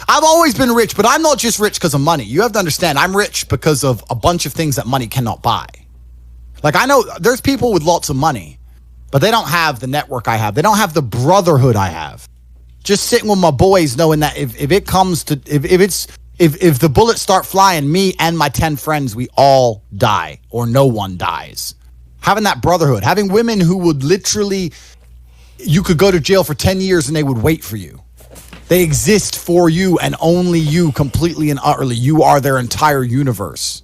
I've always been rich, but I'm not just rich because of money. You have to understand, I'm rich because of a bunch of things that money cannot buy. Like, I know there's people with lots of money, but they don't have the network I have. They don't have the brotherhood I have. Just sitting with my boys, knowing that if the bullets start flying, me and my 10 friends, we all die, or no one dies. Having that brotherhood, having women who would literally, you could go to jail for 10 years and they would wait for you. They exist for you and only you, completely and utterly. You are their entire universe.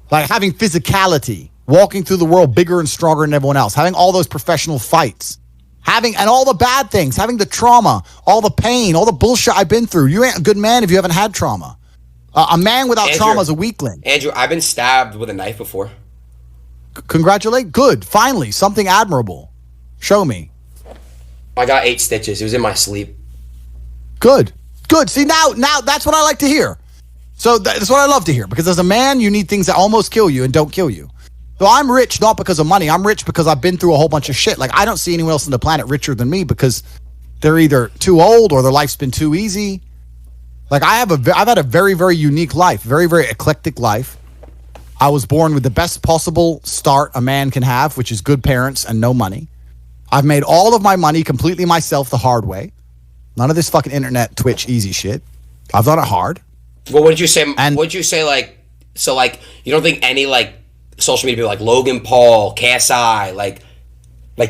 Like having physicality, walking through the world bigger and stronger than everyone else, having all those professional fights, and all the bad things, having the trauma, all the pain, all the bullshit I've been through. You ain't a good man if you haven't had trauma. A man without trauma is a weakling. Andrew, I've been stabbed with a knife before. Congratulate. Good. Finally, something admirable. Show me. I got 8 stitches. It was in my sleep. Good. See, now that's what I like to hear. So that's what I love to hear, because as a man, you need things that almost kill you and don't kill you. So I'm rich not because of money. I'm rich because I've been through a whole bunch of shit. Like, I don't see anyone else on the planet richer than me because they're either too old or their life's been too easy. Like, I've had a very, very unique life, very, very eclectic life. I was born with the best possible start a man can have, which is good parents and no money. I've made all of my money completely myself the hard way. None of this fucking internet, Twitch, easy shit. I've done it hard. Well, what did you say? Like, you don't think any, like, social media people like Logan Paul, KSI, like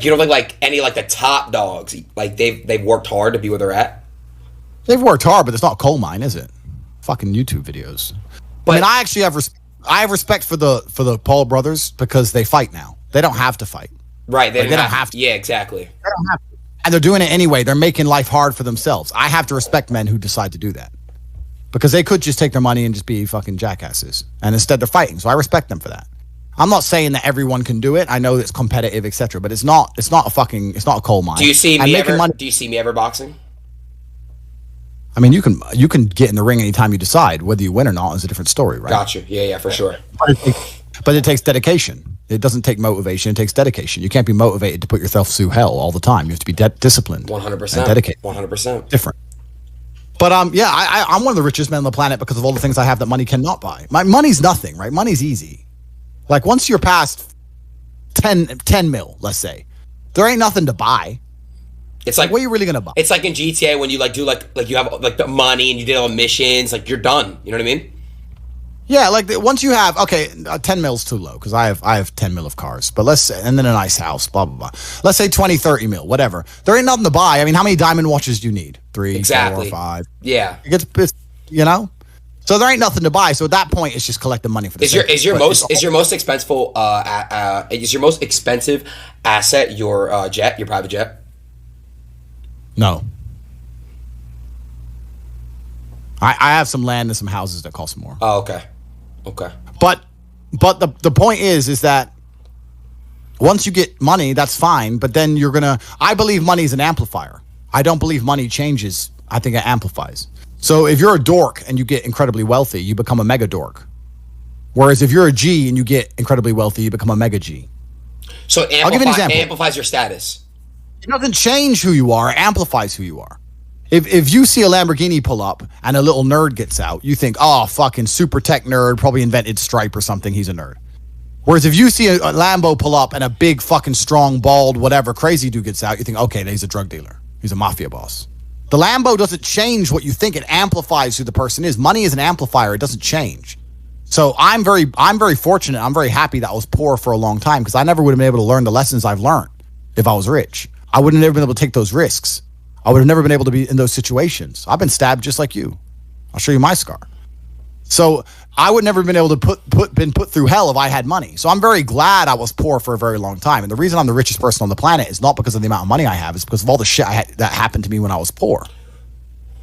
you don't think like any like the top dogs, like they've worked hard to be where they're at? They've worked hard, but it's not a coal mine, is it? Fucking YouTube videos. But I mean, I actually have respect for the Paul brothers because they fight now. They don't have to fight. Right, they don't have to. Yeah, exactly. They don't have to. And they're doing it anyway. They're making life hard for themselves. I have to respect men who decide to do that. Because they could just take their money and just be fucking jackasses. And instead they're fighting. So I respect them for that. I'm not saying that everyone can do it. I know it's competitive, etc. But it's not a coal mine. Do you see me ever boxing? I mean, you can get in the ring anytime you decide. Whether you win or not is a different story, right? Gotcha. Yeah, for sure. But it takes dedication. It doesn't take motivation. It takes dedication. You can't be motivated to put yourself through hell all the time. You have to be disciplined. 100%. And dedicated. 100%. Different. But yeah, I'm one of the richest men on the planet because of all the things I have that money cannot buy. My money's nothing, right? Money's easy. Like, once you're past 10 mil, let's say, there ain't nothing to buy. It's like, what are you really gonna buy? It's like in GTA when you like do like you have like the money and you did all the missions, like you're done. You know what I mean? Yeah, like once you have 10 mil's too low because I have 10 mil of cars, but let's say, and then a nice house, blah blah blah. Let's say 20, 30 mil, whatever. There ain't nothing to buy. I mean, how many diamond watches do you need? 3, exactly. 4, 5. Yeah, it's you know. So there ain't nothing to buy. So at that point, it's just collecting money for the. Is your most expensive asset your jet, your private jet? No. I have some land and some houses that cost more. Oh, okay. But the point is that once you get money, that's fine. But then I believe money is an amplifier. I don't believe money changes. I think it amplifies. So if you're a dork and you get incredibly wealthy, you become a mega dork. Whereas if you're a G and you get incredibly wealthy, you become a mega G. So I'll give you an example. Amplifies your status. It doesn't change who you are. It amplifies who you are. If you see a Lamborghini pull up and a little nerd gets out, you think, oh, fucking super tech nerd, probably invented Stripe or something. He's a nerd. Whereas if you see a Lambo pull up and a big fucking strong, bald, whatever crazy dude gets out, you think, okay, he's a drug dealer. He's a mafia boss. The Lambo doesn't change what you think. It amplifies who the person is. Money is an amplifier. It doesn't change. So I'm very fortunate. I'm very happy that I was poor for a long time because I never would have been able to learn the lessons I've learned if I was rich. I would have never been able to take those risks. I would have never been able to be in those situations. I've been stabbed just like you. I'll show you my scar. So I would never have been able to been put through hell if I had money. So I'm very glad I was poor for a very long time. And the reason I'm the richest person on the planet is not because of the amount of money I have. It's because of all the shit that happened to me when I was poor.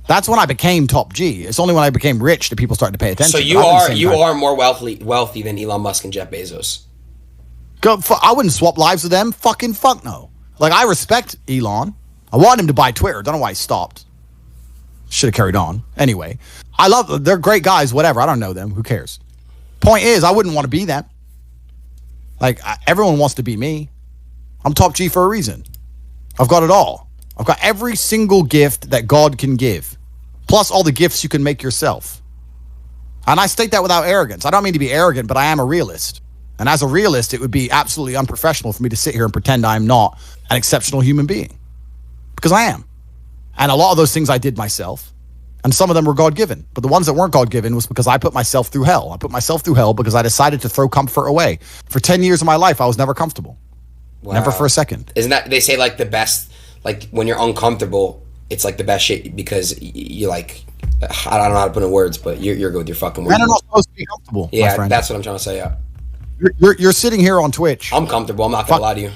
That's when I became top G. It's only when I became rich that people started to pay attention. So you are more wealthy than Elon Musk and Jeff Bezos. I wouldn't swap lives with them. Fucking fuck no. Like, I respect Elon. I want him to buy Twitter. Don't know why he stopped. Should have carried on. Anyway, they're great guys, whatever. I don't know them. Who cares? Point is, I wouldn't want to be them. Like, everyone wants to be me. I'm top G for a reason. I've got it all. I've got every single gift that God can give. plus all the gifts you can make yourself. And I state that without arrogance. I don't mean to be arrogant, but I am a realist. And as a realist, it would be absolutely unprofessional for me to sit here and pretend I'm not an exceptional human being. Because I am. And a lot of those things I did myself. And some of them were God-given. But the ones that weren't God-given was because I put myself through hell. I put myself through hell because I decided to throw comfort away. For 10 years of my life, I was never comfortable. Wow. Never for a second. Isn't that, they say like the best, like when you're uncomfortable, it's like the best shit because you like, I don't know how to put in words, but you're good with your fucking words. Men are not supposed to be comfortable. Yeah, that's what I'm trying to say, yeah. You're sitting here on Twitch. I'm comfortable. I'm not going to lie to you.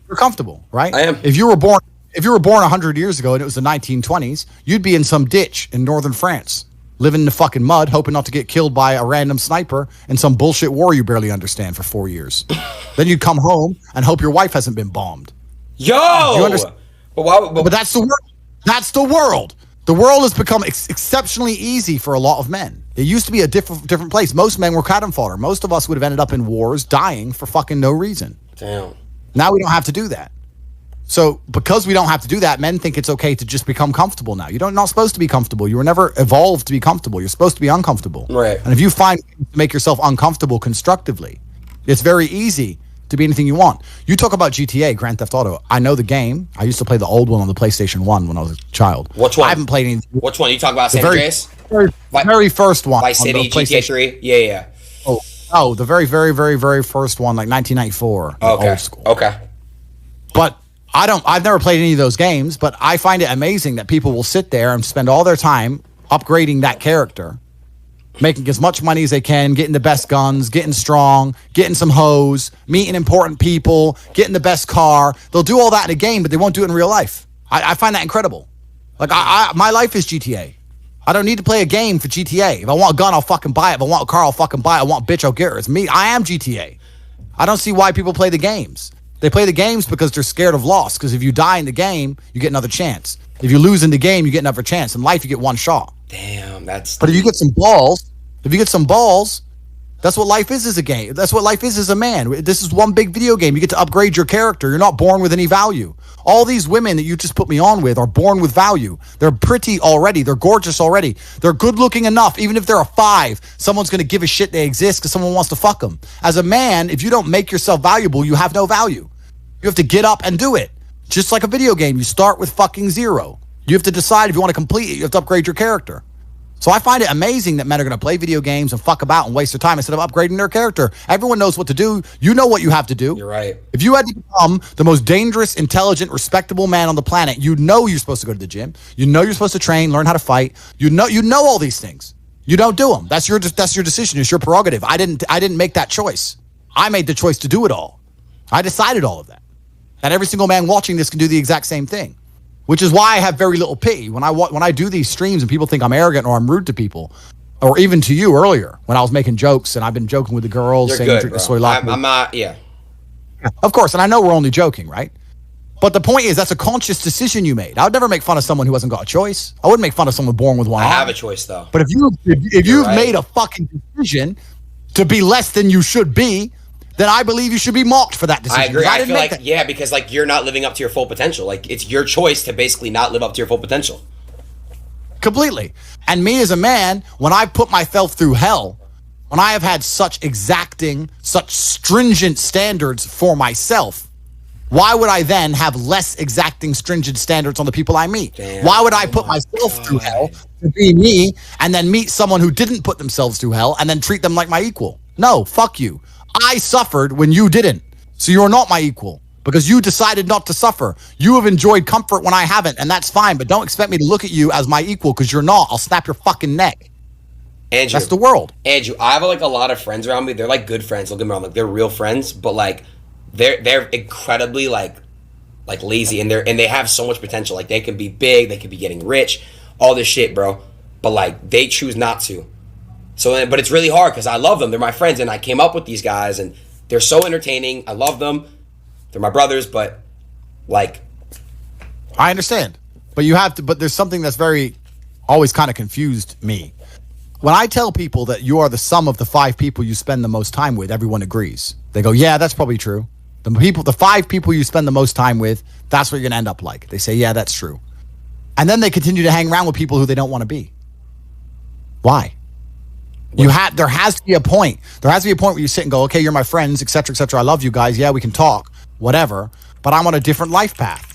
You're comfortable, right? I am. If you were born 100 years ago and it was the 1920s, you'd be in some ditch in northern France, living in the fucking mud, hoping not to get killed by a random sniper in some bullshit war you barely understand for 4 years. Then you'd come home and hope your wife hasn't been bombed. Yo! You understand? But that's the world. That's the world. The world has become exceptionally easy for a lot of men. It used to be a different place. Most men were cannon fodder. Most of us would have ended up in wars, dying for fucking no reason. Damn. Now we don't have to do that. So because we don't have to do that, men think it's okay to just become comfortable now. You're not supposed to be comfortable. You were never evolved to be comfortable. You're supposed to be uncomfortable. Right. And if you find to make yourself uncomfortable constructively, it's very easy to be anything you want. You talk about GTA, Grand Theft Auto. I know the game. I used to play the old one on the PlayStation 1 when I was a child. Which one? I haven't played any. Which one? You talk about San Andreas? Very first one. Vice City, GTA 3? Yeah. Oh, the very, very, very, very first one, like 1994. Okay. Old school. Okay. But I've never played any of those games, but I find it amazing that people will sit there and spend all their time upgrading that character, making as much money as they can, getting the best guns, getting strong, getting some hoes, meeting important people, getting the best car. They'll do all that in a game, but they won't do it in real life. I find that incredible. Like, my life is GTA. I don't need to play a game for GTA. If I want a gun, I'll fucking buy it. If I want a car, I'll fucking buy it. I want a bitch, I'll get her. It's me. I am GTA. I don't see why people play the games. They play the games because they're scared of loss. Because if you die in the game, you get another chance. If you lose in the game, you get another chance. In life, you get one shot. Damn, that's... But if you get some balls, that's what life is as a game. That's what life is as a man. This is one big video game. You get to upgrade your character. You're not born with any value. All these women that you just put me on with are born with value. They're pretty already. They're gorgeous already. They're good looking enough. Even if they're a 5, someone's going to give a shit they exist because someone wants to fuck them. As a man, if you don't make yourself valuable, you have no value. You have to get up and do it. Just like a video game, you start with fucking 0. You have to decide if you want to complete it. You have to upgrade your character. So I find it amazing that men are going to play video games and fuck about and waste their time instead of upgrading their character. Everyone knows what to do. You know what you have to do. You're right. If you had to become the most dangerous, intelligent, respectable man on the planet, you know you're supposed to go to the gym. You know you're supposed to train, learn how to fight. You know all these things. You don't do them. That's your decision. It's your prerogative. I didn't make that choice. I made the choice to do it all. I decided all of that. And every single man watching this can do the exact same thing. Which is why I have very little pity when I do these streams and people think I'm arrogant or I'm rude to people, or even to you earlier when I was making jokes and I've been joking with the girls, You're saying good, drink the bro. soy latte. I'm not, yeah. Of course, and I know we're only joking, right? But the point is that's a conscious decision you made. I would never make fun of someone who hasn't got a choice. I wouldn't make fun of someone born with one arm. I have a choice though. But if you've made a fucking decision to be less than you should be, then I believe you should be mocked for that decision. I agree. I feel like, that. Yeah, because like you're not living up to your full potential. Like it's your choice to basically not live up to your full potential. Completely. And me as a man, when I put myself through hell, when I have had such exacting, such stringent standards for myself, why would I then have less exacting, stringent standards on the people I meet? Damn. Why would I put myself through hell to be me and then meet someone who didn't put themselves through hell and then treat them like my equal? No, fuck you. I suffered when you didn't. So you're not my equal because you decided not to suffer. You have enjoyed comfort when I haven't, and that's fine, but don't expect me to look at you as my equal because you're not. I'll snap your fucking neck. Andrew, that's the world. Andrew, I have like a lot of friends around me. They're like good friends. Don't get me wrong, like they're real friends, but like they're incredibly like lazy and they have so much potential. Like they can be big, they could be getting rich, all this shit, bro. But like they choose not to. So, but it's really hard because I love them. They're my friends, and I came up with these guys, and they're so entertaining. I love them. They're my brothers, but like, I understand. But you have to. But there's something that's always kind of confused me. When I tell people that you are the sum of the 5 people you spend the most time with, everyone agrees. They go, "Yeah, that's probably true." The 5 people you spend the most time with, that's what you're gonna end up like. They say, "Yeah, that's true." And then they continue to hang around with people who they don't want to be. Why? There has to be a point. There has to be a point where you sit and go, okay, you're my friends, et cetera, et cetera. I love you guys. Yeah, we can talk, whatever. But I'm on a different life path.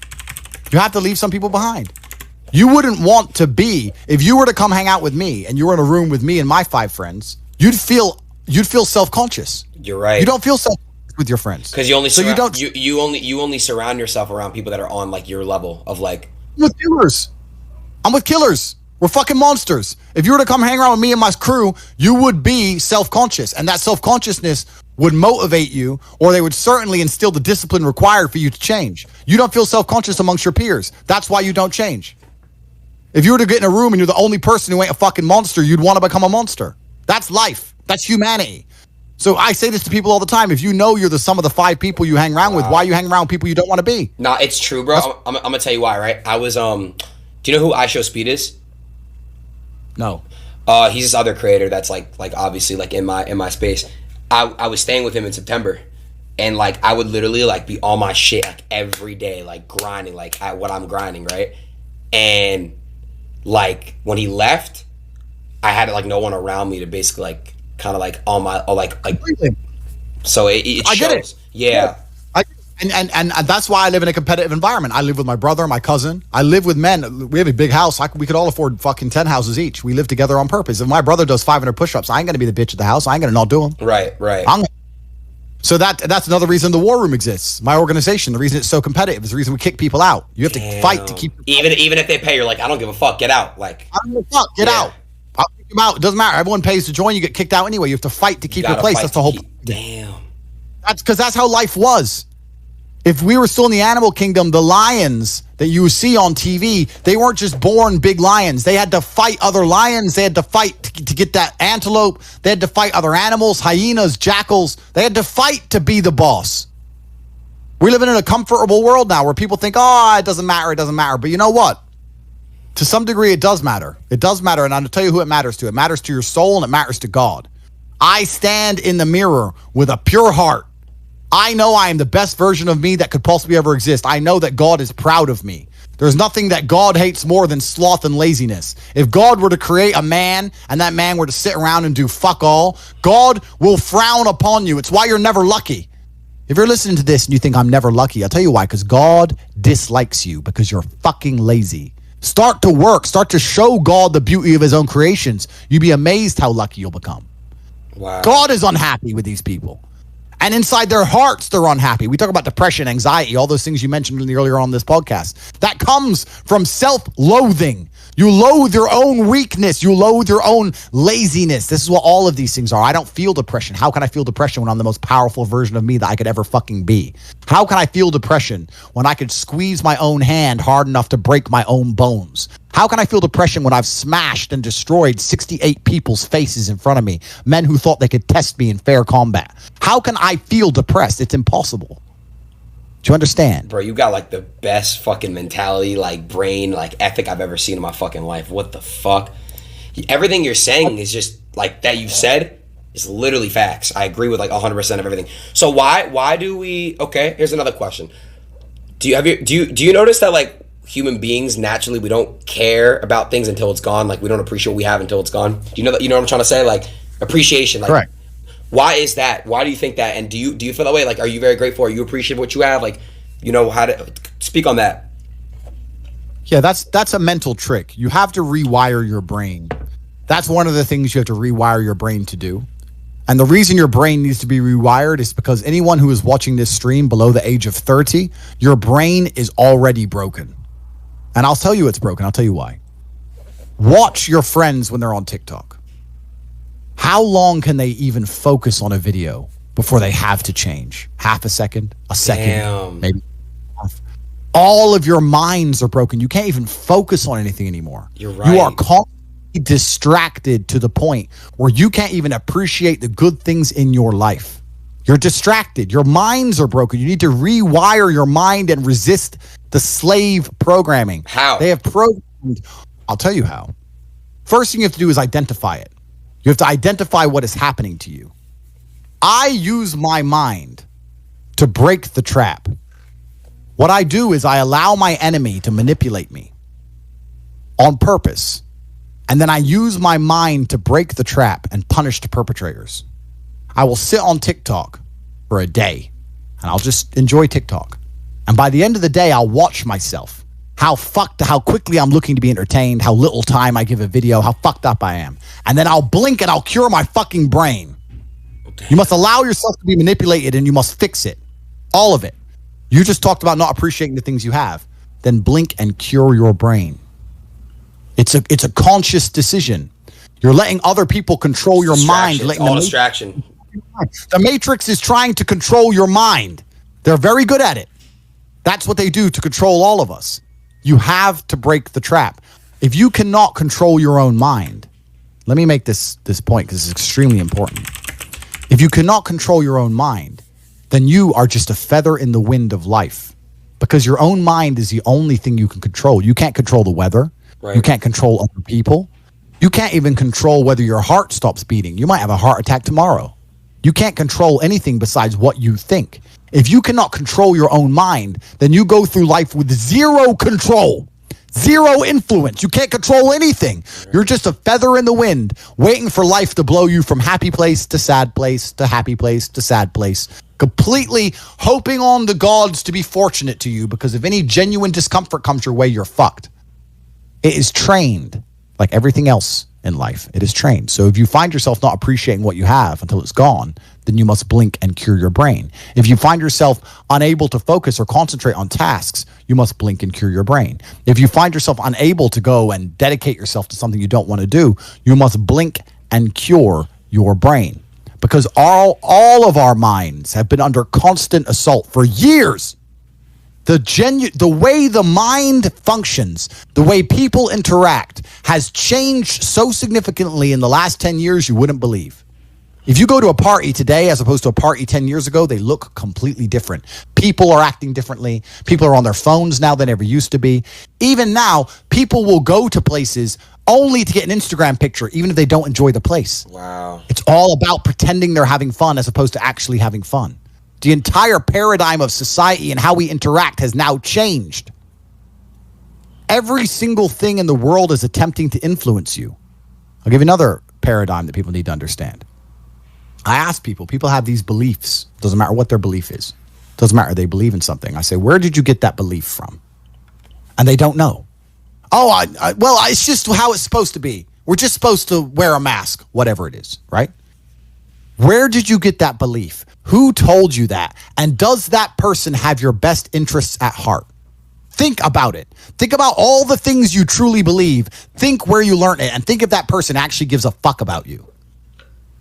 You have to leave some people behind. You wouldn't want to be, if you were to come hang out with me and you were in a room with me and my 5 friends, you'd feel self-conscious. You're right. You don't feel self-conscious with your friends. Because you only surround yourself around people that are on like your level of like. I'm with killers. We're fucking monsters. If you were to come hang around with me and my crew, you would be self-conscious. And that self-consciousness would motivate you, or they would certainly instill the discipline required for you to change. You don't feel self-conscious amongst your peers. That's why you don't change. If you were to get in a room and you're the only person who ain't a fucking monster, you'd want to become a monster. That's life. That's humanity. So I say this to people all the time. If you know you're the sum of the 5 people you hang around with, why are you hanging around with people you don't want to be? Nah, it's true, bro. I'm going to tell you why, right? I was, do you know who I Show Speed is? No. He's this other creator that's like obviously like in my space. I was staying with him in September, and like I would literally like be on my shit like every day, like grinding, like at what I'm grinding, right? And like when he left, I had like no one around me to basically like kind of like on my like so it shows. I get it. Yeah. And that's why I live in a competitive environment. I live with my brother, my cousin. I live with men. We have a big house. We could all afford fucking 10 houses each. We live together on purpose. If my brother does 500 push-ups, I ain't going to be the bitch at the house. I ain't going to not do them. Right. So that's another reason the war room exists. My organization, the reason it's so competitive is the reason we kick people out. You have to fight to keep... Even if they pay, you're like, I don't give a fuck. Get out. Like, I don't give a fuck. Get out. I'll kick them out. It doesn't matter. Everyone pays to join. You get kicked out anyway. You have to fight to keep your place. That's the whole... Damn. That's because that's how life was. If we were still in the animal kingdom, the lions that you see on TV, they weren't just born big lions. They had to fight other lions. They had to fight to get that antelope. They had to fight other animals, hyenas, jackals. They had to fight to be the boss. We're living in a comfortable world now where people think, oh, it doesn't matter. It doesn't matter. But you know what? To some degree, it does matter. It does matter. And I'm going to tell you who it matters to. It matters to your soul and it matters to God. I stand in the mirror with a pure heart. I know I am the best version of me that could possibly ever exist. I know that God is proud of me. There's nothing that God hates more than sloth and laziness. If God were to create a man and that man were to sit around and do fuck all, God will frown upon you. It's why you're never lucky. If you're listening to this and you think I'm never lucky, I'll tell you why, because God dislikes you because you're fucking lazy. Start to work. Start to show God the beauty of his own creations. You'd be amazed how lucky you'll become. Wow. God is unhappy with these people. And inside their hearts, they're unhappy. We talk about depression, anxiety, all those things you mentioned earlier on this podcast. That comes from self-loathing. You loathe your own weakness. You loathe your own laziness. This is what all of these things are. I don't feel depression. How can I feel depression when I'm the most powerful version of me that I could ever fucking be? How can I feel depression when I could squeeze my own hand hard enough to break my own bones? How can I feel depression when I've smashed and destroyed 68 people's faces in front of me, men who thought they could test me in fair combat? How can I feel depressed? It's impossible. Do you understand? Bro, you got like the best fucking mentality, like brain, like ethic I've ever seen in my fucking life. What the fuck? Everything you're saying is just like that you said is literally facts. I agree with like 100% of everything. So why do we? Okay, here's another question. Do you notice that like human beings naturally we don't care about things until it's gone? Like we don't appreciate what we have until it's gone. Do you know that? You know what I'm trying to say? Like appreciation. Like, correct. Why is that? Why do you think that? And do you feel that way? Like, are you very grateful? Are you appreciative of what you have? Like, you know how to speak on that. Yeah, that's a mental trick. You have to rewire your brain. That's one of the things you have to rewire your brain to do. And the reason your brain needs to be rewired is because anyone who is watching this stream below the age of 30, your brain is already broken. And I'll tell you it's broken. I'll tell you why. Watch your friends when they're on TikTok. How long can they even focus on a video before they have to change? Half a second, a second, Damn. Maybe half. All of your minds are broken. You can't even focus on anything anymore. You're right. You are constantly distracted to the point where you can't even appreciate the good things in your life. You're distracted. Your minds are broken. You need to rewire your mind and resist the slave programming. How? They have programmed. I'll tell you how. First thing you have to do is identify it. You have to identify what is happening to you. I use my mind to break the trap. What I do is I allow my enemy to manipulate me. on purpose. And then I use my mind to break the trap and punish the perpetrators. I will sit on TikTok for a day and I'll just enjoy TikTok. And by the end of the day, I'll watch myself. How quickly I'm looking to be entertained, how little time I give a video, how fucked up I am. And then I'll blink and I'll cure my fucking brain. You must allow yourself to be manipulated and you must fix it. All of it. You just talked about not appreciating the things you have. Then blink and cure your brain. It's a conscious decision. You're letting other people control your mind. Letting all distraction. The Matrix is trying to control your mind. They're very good at it. That's what they do to control all of us. You have to break the trap. If you cannot control your own mind, let me make this point because it's extremely important. If you cannot control your own mind, then you are just a feather in the wind of life, because your own mind is the only thing you can control. You can't control the weather. Right. You can't control other people. You can't even control whether your heart stops beating. You might have a heart attack tomorrow. You can't control anything besides what you think. If you cannot control your own mind, then you go through life with zero control, zero influence. You can't control anything. You're just a feather in the wind, waiting for life to blow you from happy place to sad place to happy place to sad place, completely hoping on the gods to be fortunate to you, because if any genuine discomfort comes your way, you're fucked. It is trained, like everything else in life. It is trained. So if you find yourself not appreciating what you have until it's gone, then you must blink and cure your brain. If you find yourself unable to focus or concentrate on tasks, you must blink and cure your brain. If you find yourself unable to go and dedicate yourself to something you don't want to do, you must blink and cure your brain. Because all of our minds have been under constant assault for years. The way the mind functions, the way people interact, has changed so significantly in the last 10 years you wouldn't believe. If you go to a party today as opposed to a party 10 years ago, they look completely different. People are acting differently. People are on their phones now than ever used to be. Even now, people will go to places only to get an Instagram picture, even if they don't enjoy the place. Wow. It's all about pretending they're having fun as opposed to actually having fun. The entire paradigm of society and how we interact has now changed. Every single thing in the world is attempting to influence you. I'll give you another paradigm that people need to understand. I ask people have these beliefs. Doesn't matter what their belief is. Doesn't matter, they believe in something. I say, where did you get that belief from? And they don't know. Oh, well, it's just how it's supposed to be. We're just supposed to wear a mask, whatever it is, right? Where did you get that belief? Who told you that? And does that person have your best interests at heart? Think about it. Think about all the things you truly believe. Think where you learned it, and think if that person actually gives a fuck about you.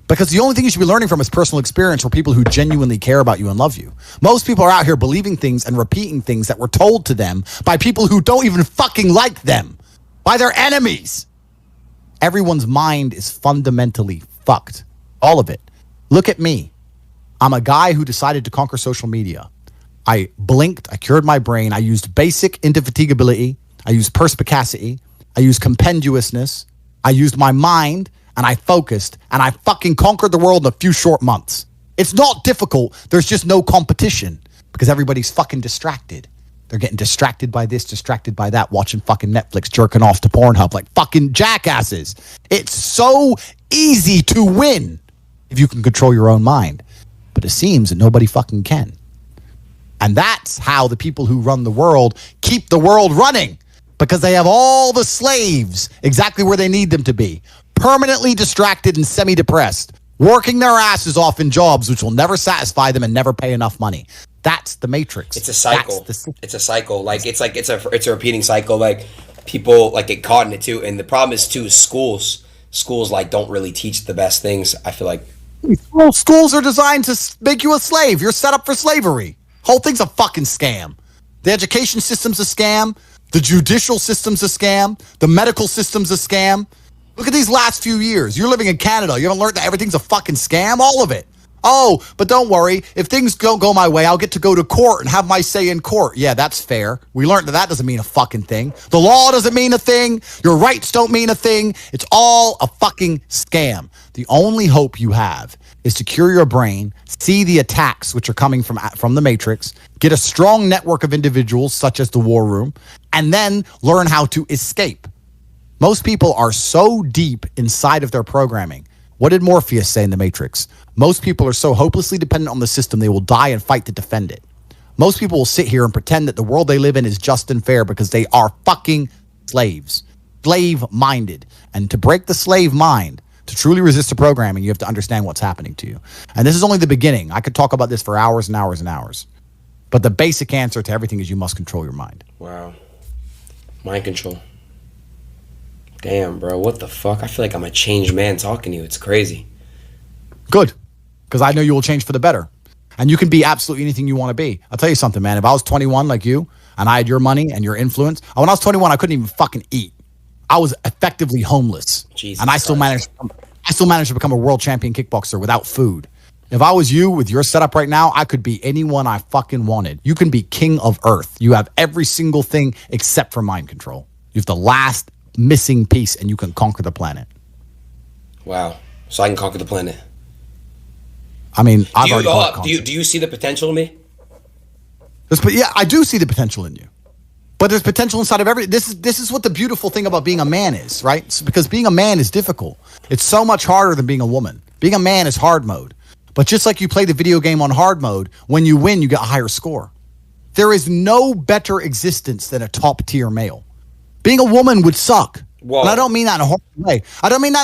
Because the only thing you should be learning from is personal experience for people who genuinely care about you and love you. Most people are out here believing things and repeating things that were told to them by people who don't even fucking like them, by their enemies. Everyone's mind is fundamentally fucked. All of it. Look at me. I'm a guy who decided to conquer social media. I blinked, I cured my brain, I used basic indefatigability, I used perspicacity, I used compendiousness, I used my mind, and I focused, and I fucking conquered the world in a few short months. It's not difficult, there's just no competition, because everybody's fucking distracted. They're getting distracted by this, distracted by that, watching fucking Netflix, jerking off to Pornhub like fucking jackasses. It's so easy to win if you can control your own mind. But it seems that nobody fucking can. And that's how the people who run the world keep the world running, because they have all the slaves exactly where they need them to be, permanently distracted and semi-depressed, working their asses off in jobs which will never satisfy them and never pay enough money. That's the Matrix. It's a cycle. It's a cycle. It's a repeating cycle. Like people get caught in it too. And the problem is too, schools don't really teach the best things. I feel like schools are designed to make you a slave. You're set up for slavery. Whole thing's a fucking scam. The education system's a scam. The judicial system's a scam. The medical system's a scam. Look at these last few years. You're living in Canada. You haven't learned that everything's a fucking scam? All of it. Oh, but don't worry. If things don't go my way, I'll get to go to court and have my say in court. Yeah, that's fair. We learned that doesn't mean a fucking thing. The law doesn't mean a thing. Your rights don't mean a thing. It's all a fucking scam. The only hope you have is to cure your brain, see the attacks which are coming from the Matrix, get a strong network of individuals such as the War Room, and then learn how to escape. Most people are so deep inside of their programming. What did Morpheus say in The Matrix? Most people are so hopelessly dependent on the system they will die and fight to defend it. Most people will sit here and pretend that the world they live in is just and fair because they are fucking slaves. Slave-minded. And to break the slave mind, to truly resist the programming, you have to understand what's happening to you. And this is only the beginning. I could talk about this for hours and hours and hours. But the basic answer to everything is you must control your mind. Wow. Mind control. Damn, bro. What the fuck? I feel like I'm a changed man talking to you. It's crazy. Good. Because I know you will change for the better. And you can be absolutely anything you want to be. I'll tell you something, man. If I was 21 like you, and I had your money and your influence, when I was 21, I couldn't even fucking eat. I was effectively homeless. Jesus and I still managed to become a world champion kickboxer without food. If I was you with your setup right now, I could be anyone I fucking wanted. You can be king of earth. You have every single thing except for mind control. You have the last missing piece and you can conquer the planet. Wow. So I can conquer the planet. I mean, I've already conquered. Do you see the potential in me? Yeah, I do see the potential in you. But there's potential inside of every. This is what the beautiful thing about being a man is, right? It's because being a man is difficult. It's so much harder than being a woman. Being a man is hard mode. But just like you play the video game on hard mode, when you win, you get a higher score. There is no better existence than a top tier male. Being a woman would suck. Whoa. And I don't mean that in a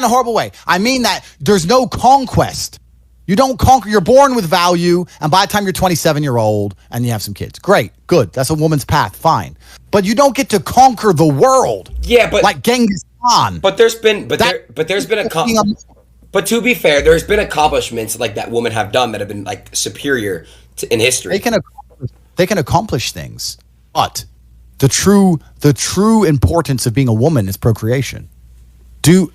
horrible way. I mean that there's no conquest. You don't conquer. You're born with value, and by the time you're 27, you're old, and you have some kids. Great, good. That's a woman's path. Fine, but you don't get to conquer the world. Yeah, but like Genghis Khan. But to be fair, there's been accomplishments like that women have done that have been like superior in history. They can accomplish things, but the true importance of being a woman is procreation.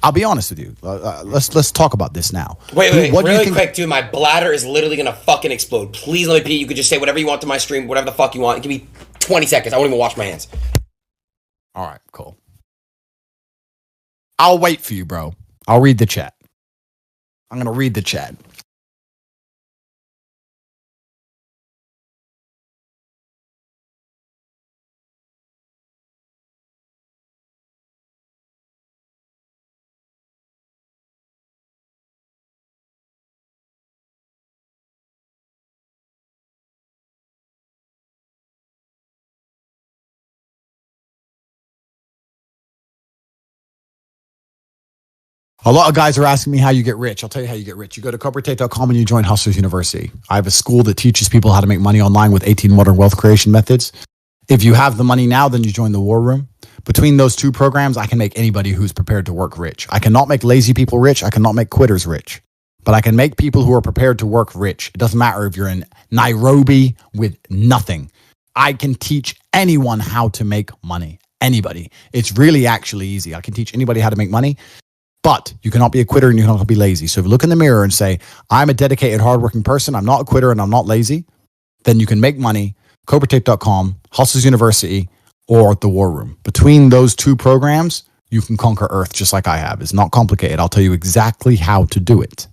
I'll be honest with you. Let's talk about this now. Wait, really quick, dude. My bladder is literally gonna fucking explode. Please let me pee. You could just say whatever you want to my stream, whatever the fuck you want. Give me 20 seconds. I won't even wash my hands. All right, cool. I'll wait for you, bro. I'll read the chat. I'm gonna read the chat. A lot of guys are asking me how you get rich. I'll tell you how you get rich. You go to CobraTate.com and you join Hustlers University. I have a school that teaches people how to make money online with 18 modern wealth creation methods. If you have the money now, then you join the War Room. Between those two programs, I can make anybody who's prepared to work rich. I cannot make lazy people rich. I cannot make quitters rich. But I can make people who are prepared to work rich. It doesn't matter if you're in Nairobi with nothing. I can teach anyone how to make money. Anybody. It's really actually easy. I can teach anybody how to make money. But you cannot be a quitter and you cannot be lazy. So if you look in the mirror and say, I'm a dedicated, hardworking person, I'm not a quitter and I'm not lazy, then you can make money, CobraTate.com, Hustlers University, or the War Room. Between those two programs, you can conquer Earth just like I have. It's not complicated. I'll tell you exactly how to do it.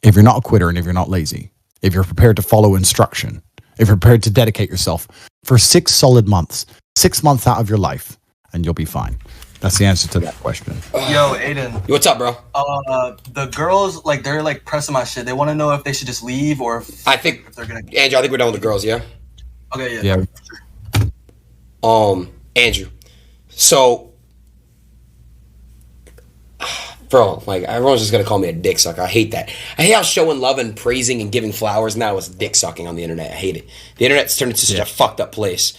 If you're not a quitter and if you're not lazy, if you're prepared to follow instruction, if you're prepared to dedicate yourself for 6 solid months, 6 months out of your life, and you'll be fine. That's the answer to that question. Yo, Aiden. What's up, bro? The girls, they're pressing my shit. They want to know if they should just leave or if they're gonna. Andrew, I think we're done with the girls, yeah? Okay, yeah. Andrew. So, bro, everyone's just gonna call me a dick sucker. I hate that. I hate how showing love and praising and giving flowers now is dick sucking on the internet. I hate it. The internet's turned into such a fucked up place.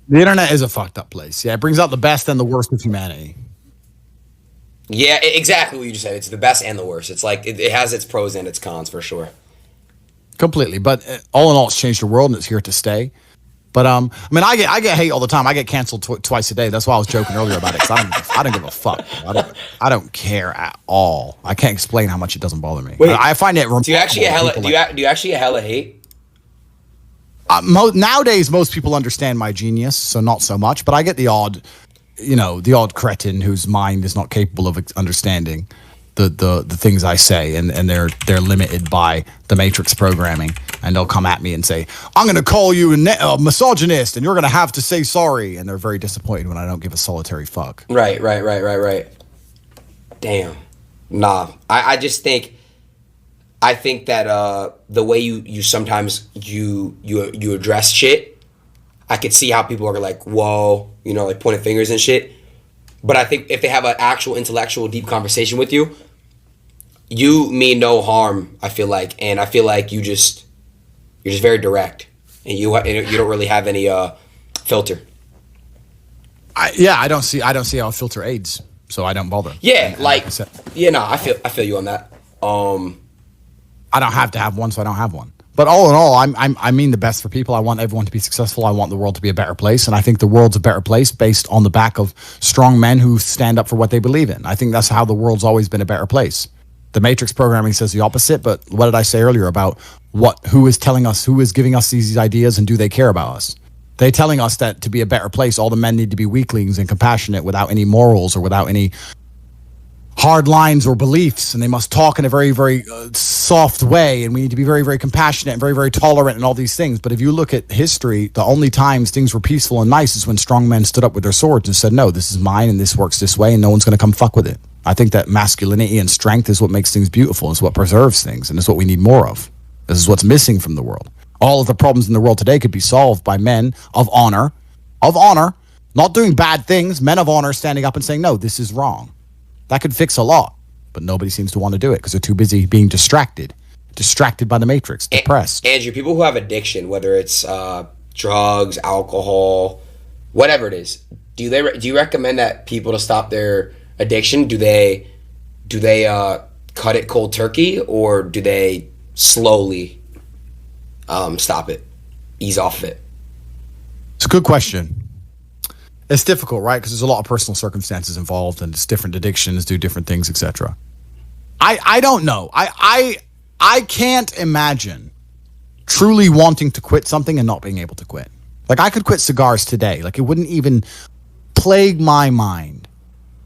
The internet is a fucked up place. Yeah, it brings out the best and the worst of humanity. Yeah, exactly what you just said. It's the best and the worst. It's like it has its pros and its cons for sure. Completely, but all in all, it's changed the world and it's here to stay. But I mean, I get hate all the time. I get canceled twice a day. That's why I was joking earlier about it. Cause I don't give a fuck. I don't care at all. I can't explain how much it doesn't bother me. Wait, I find it. Do you actually get hella hate? Nowadays, most people understand my genius, so not so much. But I get the odd cretin whose mind is not capable of understanding. the things I say, and they're limited by the Matrix programming, and they'll come at me and say, I'm going to call you a misogynist, and you're going to have to say sorry, and they're very disappointed when I don't give a solitary fuck. Right. Damn. Nah, I just think, I think that the way you sometimes you address shit, I could see how people are like, whoa, you know, like pointing fingers and shit. But I think if they have an actual intellectual deep conversation with you, you mean no harm, I feel like. And I feel like you're just very direct, and you don't really have any filter. I don't see how a filter aids, so I don't bother. Yeah, I feel you on that. I don't have to have one, so I don't have one. But all in all, I mean the best for people. I want everyone to be successful. I want the world to be a better place. And I think the world's a better place based on the back of strong men who stand up for what they believe in. I think that's how the world's always been a better place. The Matrix programming says the opposite, but what did I say earlier about who is telling us, who is giving us these ideas, and do they care about us? They're telling us that to be a better place, all the men need to be weaklings and compassionate without any morals or without any hard lines or beliefs, and they must talk in a very, very soft way, and we need to be very, very compassionate and very, very tolerant and all these things. But if you look at history, the only times things were peaceful and nice is when strong men stood up with their swords and said, no, this is mine and this works this way and no one's going to come fuck with it. I think that masculinity and strength is what makes things beautiful. It's what preserves things, and it's what we need more of. This is what's missing from the world. All of the problems in the world today could be solved by men of honor, not doing bad things, men of honor standing up and saying, no, this is wrong. That could fix a lot, but nobody seems to want to do it because they're too busy being distracted by the Matrix, depressed. Andrew, people who have addiction, whether it's drugs, alcohol, whatever it is, do you recommend that people to stop their addiction? Do they cut it cold turkey, or do they slowly stop it, ease off of it? It's a good question. It's difficult, right? Because there's a lot of personal circumstances involved, and it's different addictions do different things, etc. I don't know. I can't imagine truly wanting to quit something and not being able to quit. Like, I could quit cigars today. Like, it wouldn't even plague my mind.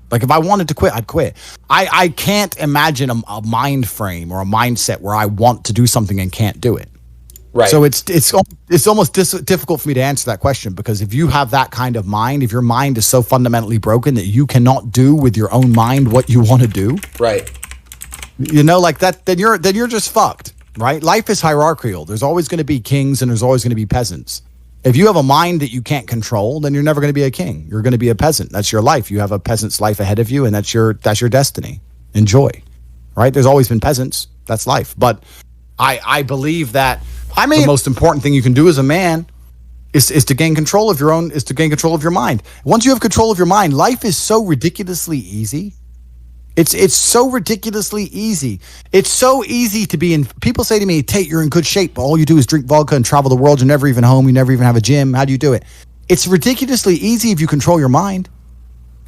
Like, if I wanted to quit, I'd quit. I can't imagine a mind frame or a mindset where I want to do something and can't do it. Right. So it's almost difficult for me to answer that question, because if you have that kind of mind, if your mind is so fundamentally broken that you cannot do with your own mind what you want to do, right? You know, like that, then you're just fucked, right? Life is hierarchical. There's always going to be kings and there's always going to be peasants. If you have a mind that you can't control, then you're never going to be a king. You're going to be a peasant. That's your life. You have a peasant's life ahead of you, and that's your destiny. Enjoy, right? There's always been peasants. That's life. But I believe that. The most important thing you can do as a man is to gain control of your mind. Once you have control of your mind, life is so ridiculously easy. It's so ridiculously easy. It's so easy to be in. People say to me, Tate, you're in good shape, but all you do is drink vodka and travel the world. You're never even home. You never even have a gym. How do you do it? It's ridiculously easy if you control your mind.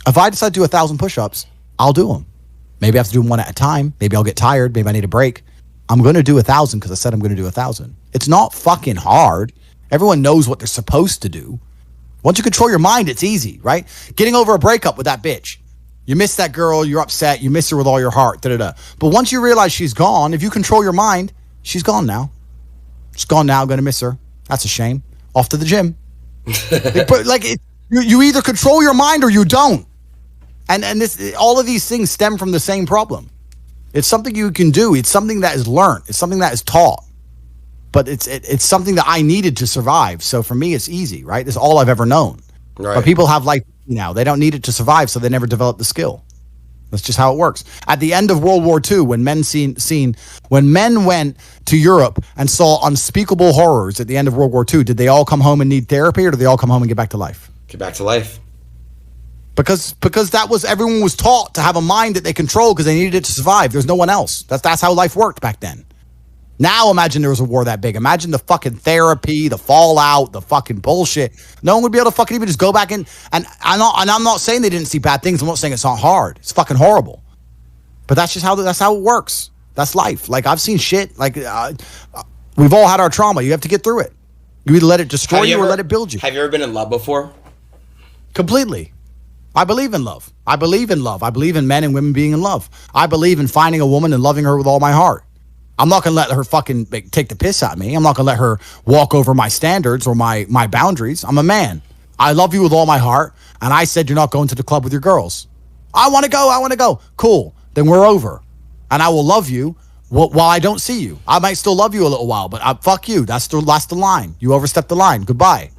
If I decide to do 1,000 push-ups, I'll do them. Maybe I have to do them one at a time. Maybe I'll get tired. Maybe I need a break. I'm going to do 1,000 because I said I'm going to do 1,000. It's not fucking hard. Everyone knows what they're supposed to do. Once you control your mind, it's easy, right? Getting over a breakup with that bitch. You miss that girl, you're upset, you miss her with all your heart, da-da-da. But once you realize she's gone, if you control your mind, she's gone now. She's gone now, going to miss her. That's a shame. Off to the gym. You either control your mind or you don't. And all of these things stem from the same problem. It's something you can do. It's something that is learned. It's something that is taught. But it's something that I needed to survive. So for me, it's easy, right? It's all I've ever known. Right. But people have life now. They don't need it to survive, so they never develop the skill. That's just how it works. At the end of World War II, when men went to Europe and saw unspeakable horrors at the end of World War II, did they all come home and need therapy, or did they all come home and get back to life? Get back to life. Because everyone was taught to have a mind that they control because they needed it to survive. There's no one else. That's how life worked back then. Now imagine there was a war that big. Imagine the fucking therapy, the fallout, the fucking bullshit. No one would be able to fucking even just go back in. And I'm not saying they didn't see bad things. I'm not saying it's not hard. It's fucking horrible. But that's how it works. That's life. Like, I've seen shit. Like, we've all had our trauma. You have to get through it. You either let it destroy you or let it build you. Have you ever been in love before? Completely. I believe in love. I believe in love. I believe in men and women being in love. I believe in finding a woman and loving her with all my heart. I'm not going to let her fucking take the piss out of me. I'm not going to let her walk over my standards or my boundaries. I'm a man. I love you with all my heart. And I said you're not going to the club with your girls. I want to go. Cool. Then we're over. And I will love you while I don't see you. I might still love you a little while, but fuck you. That's the line. You overstepped the line. Goodbye.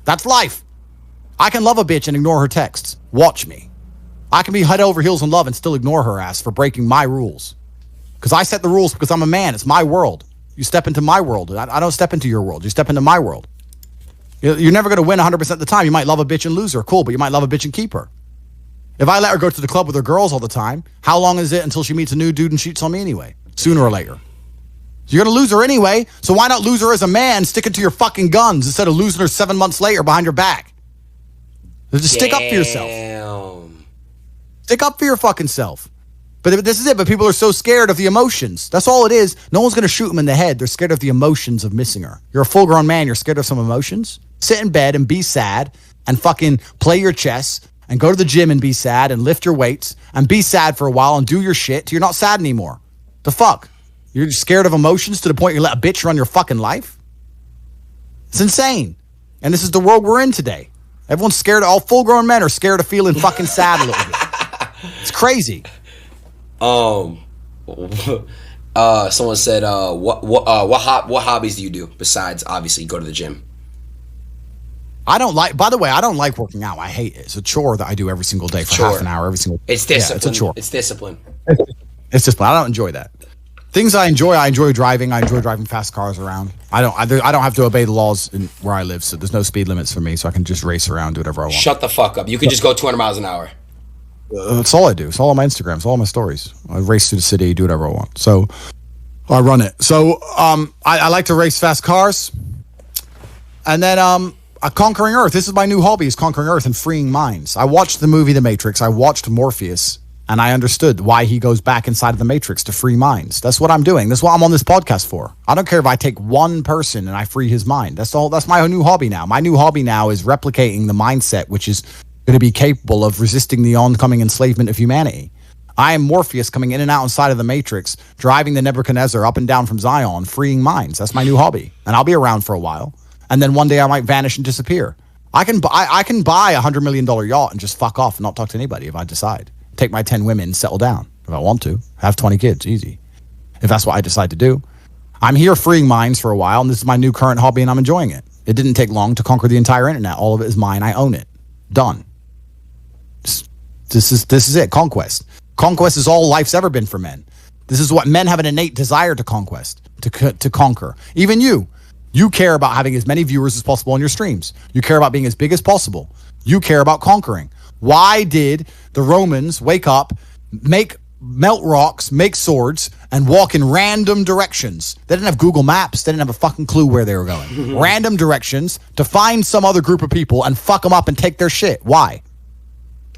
That's life. I can love a bitch and ignore her texts. Watch me. I can be head over heels in love and still ignore her ass for breaking my rules. Because I set the rules because I'm a man. It's my world. You step into my world. I don't step into your world. You step into my world. You're never going to win 100% of the time. You might love a bitch and lose her. Cool, but you might love a bitch and keep her. If I let her go to the club with her girls all the time, how long is it until she meets a new dude and cheats on me anyway? Sooner or later. You're going to lose her anyway, so why not lose her as a man sticking to your fucking guns instead of losing her 7 months later behind your back? Just stick up for yourself. Stick up for your fucking self. But this is it. But people are so scared of the emotions. That's all it is. No one's going to shoot them in the head. They're scared of the emotions of missing her. You're a full-grown man. You're scared of some emotions. Sit in bed and be sad and fucking play your chess and go to the gym and be sad and lift your weights and be sad for a while and do your shit till you're not sad anymore. The fuck? You're scared of emotions to the point you let a bitch run your fucking life? It's insane. And this is the world we're in today. Everyone's scared. All full-grown men are scared of feeling fucking sad a little bit. It's crazy. Someone said, what hobbies do you do besides obviously go to the gym? By the way, I don't like working out. I hate it. It's a chore that I do every single day for half an hour every single day. It's discipline. Yeah, it's a chore. It's discipline. It's discipline. I don't enjoy that. Things I enjoy driving. I enjoy driving fast cars around. I don't have to obey the laws where I live, so there's no speed limits for me, so I can just race around, do whatever I want. Shut the fuck up. You can just go 200 miles an hour. That's all I do. It's all on my Instagram. It's all on my stories. I race through the city, do whatever I want. So I run it. So I like to race fast cars. And then Conquering Earth. This is my new hobby, is Conquering Earth and freeing minds. I watched the movie The Matrix. I watched Morpheus. And I understood why he goes back inside of the Matrix to free minds. That's what I'm doing. That's what I'm on this podcast for. I don't care if I take one person and I free his mind. That's all. That's my new hobby now. My new hobby now is replicating the mindset, which is going to be capable of resisting the oncoming enslavement of humanity. I am Morpheus coming in and out inside of the Matrix, driving the Nebuchadnezzar up and down from Zion, freeing minds. That's my new hobby. And I'll be around for a while. And then one day I might vanish and disappear. I can buy a $100 million yacht and just fuck off and not talk to anybody if I decide. Take my 10 women and settle down if I want to. Have 20 kids, easy. If that's what I decide to do. I'm here freeing minds for a while, and this is my new current hobby, and I'm enjoying it. It didn't take long to conquer the entire internet. All of it is mine. I own it. Done. This is it. Conquest. Conquest is all life's ever been for men. This is what men have an innate desire to conquest, to conquer. Even you. You care about having as many viewers as possible on your streams. You care about being as big as possible. You care about conquering. Why did the Romans wake up, melt rocks, make swords, and walk in random directions? They didn't have Google Maps. They didn't have a fucking clue where they were going. Random directions to find some other group of people and fuck them up and take their shit. Why?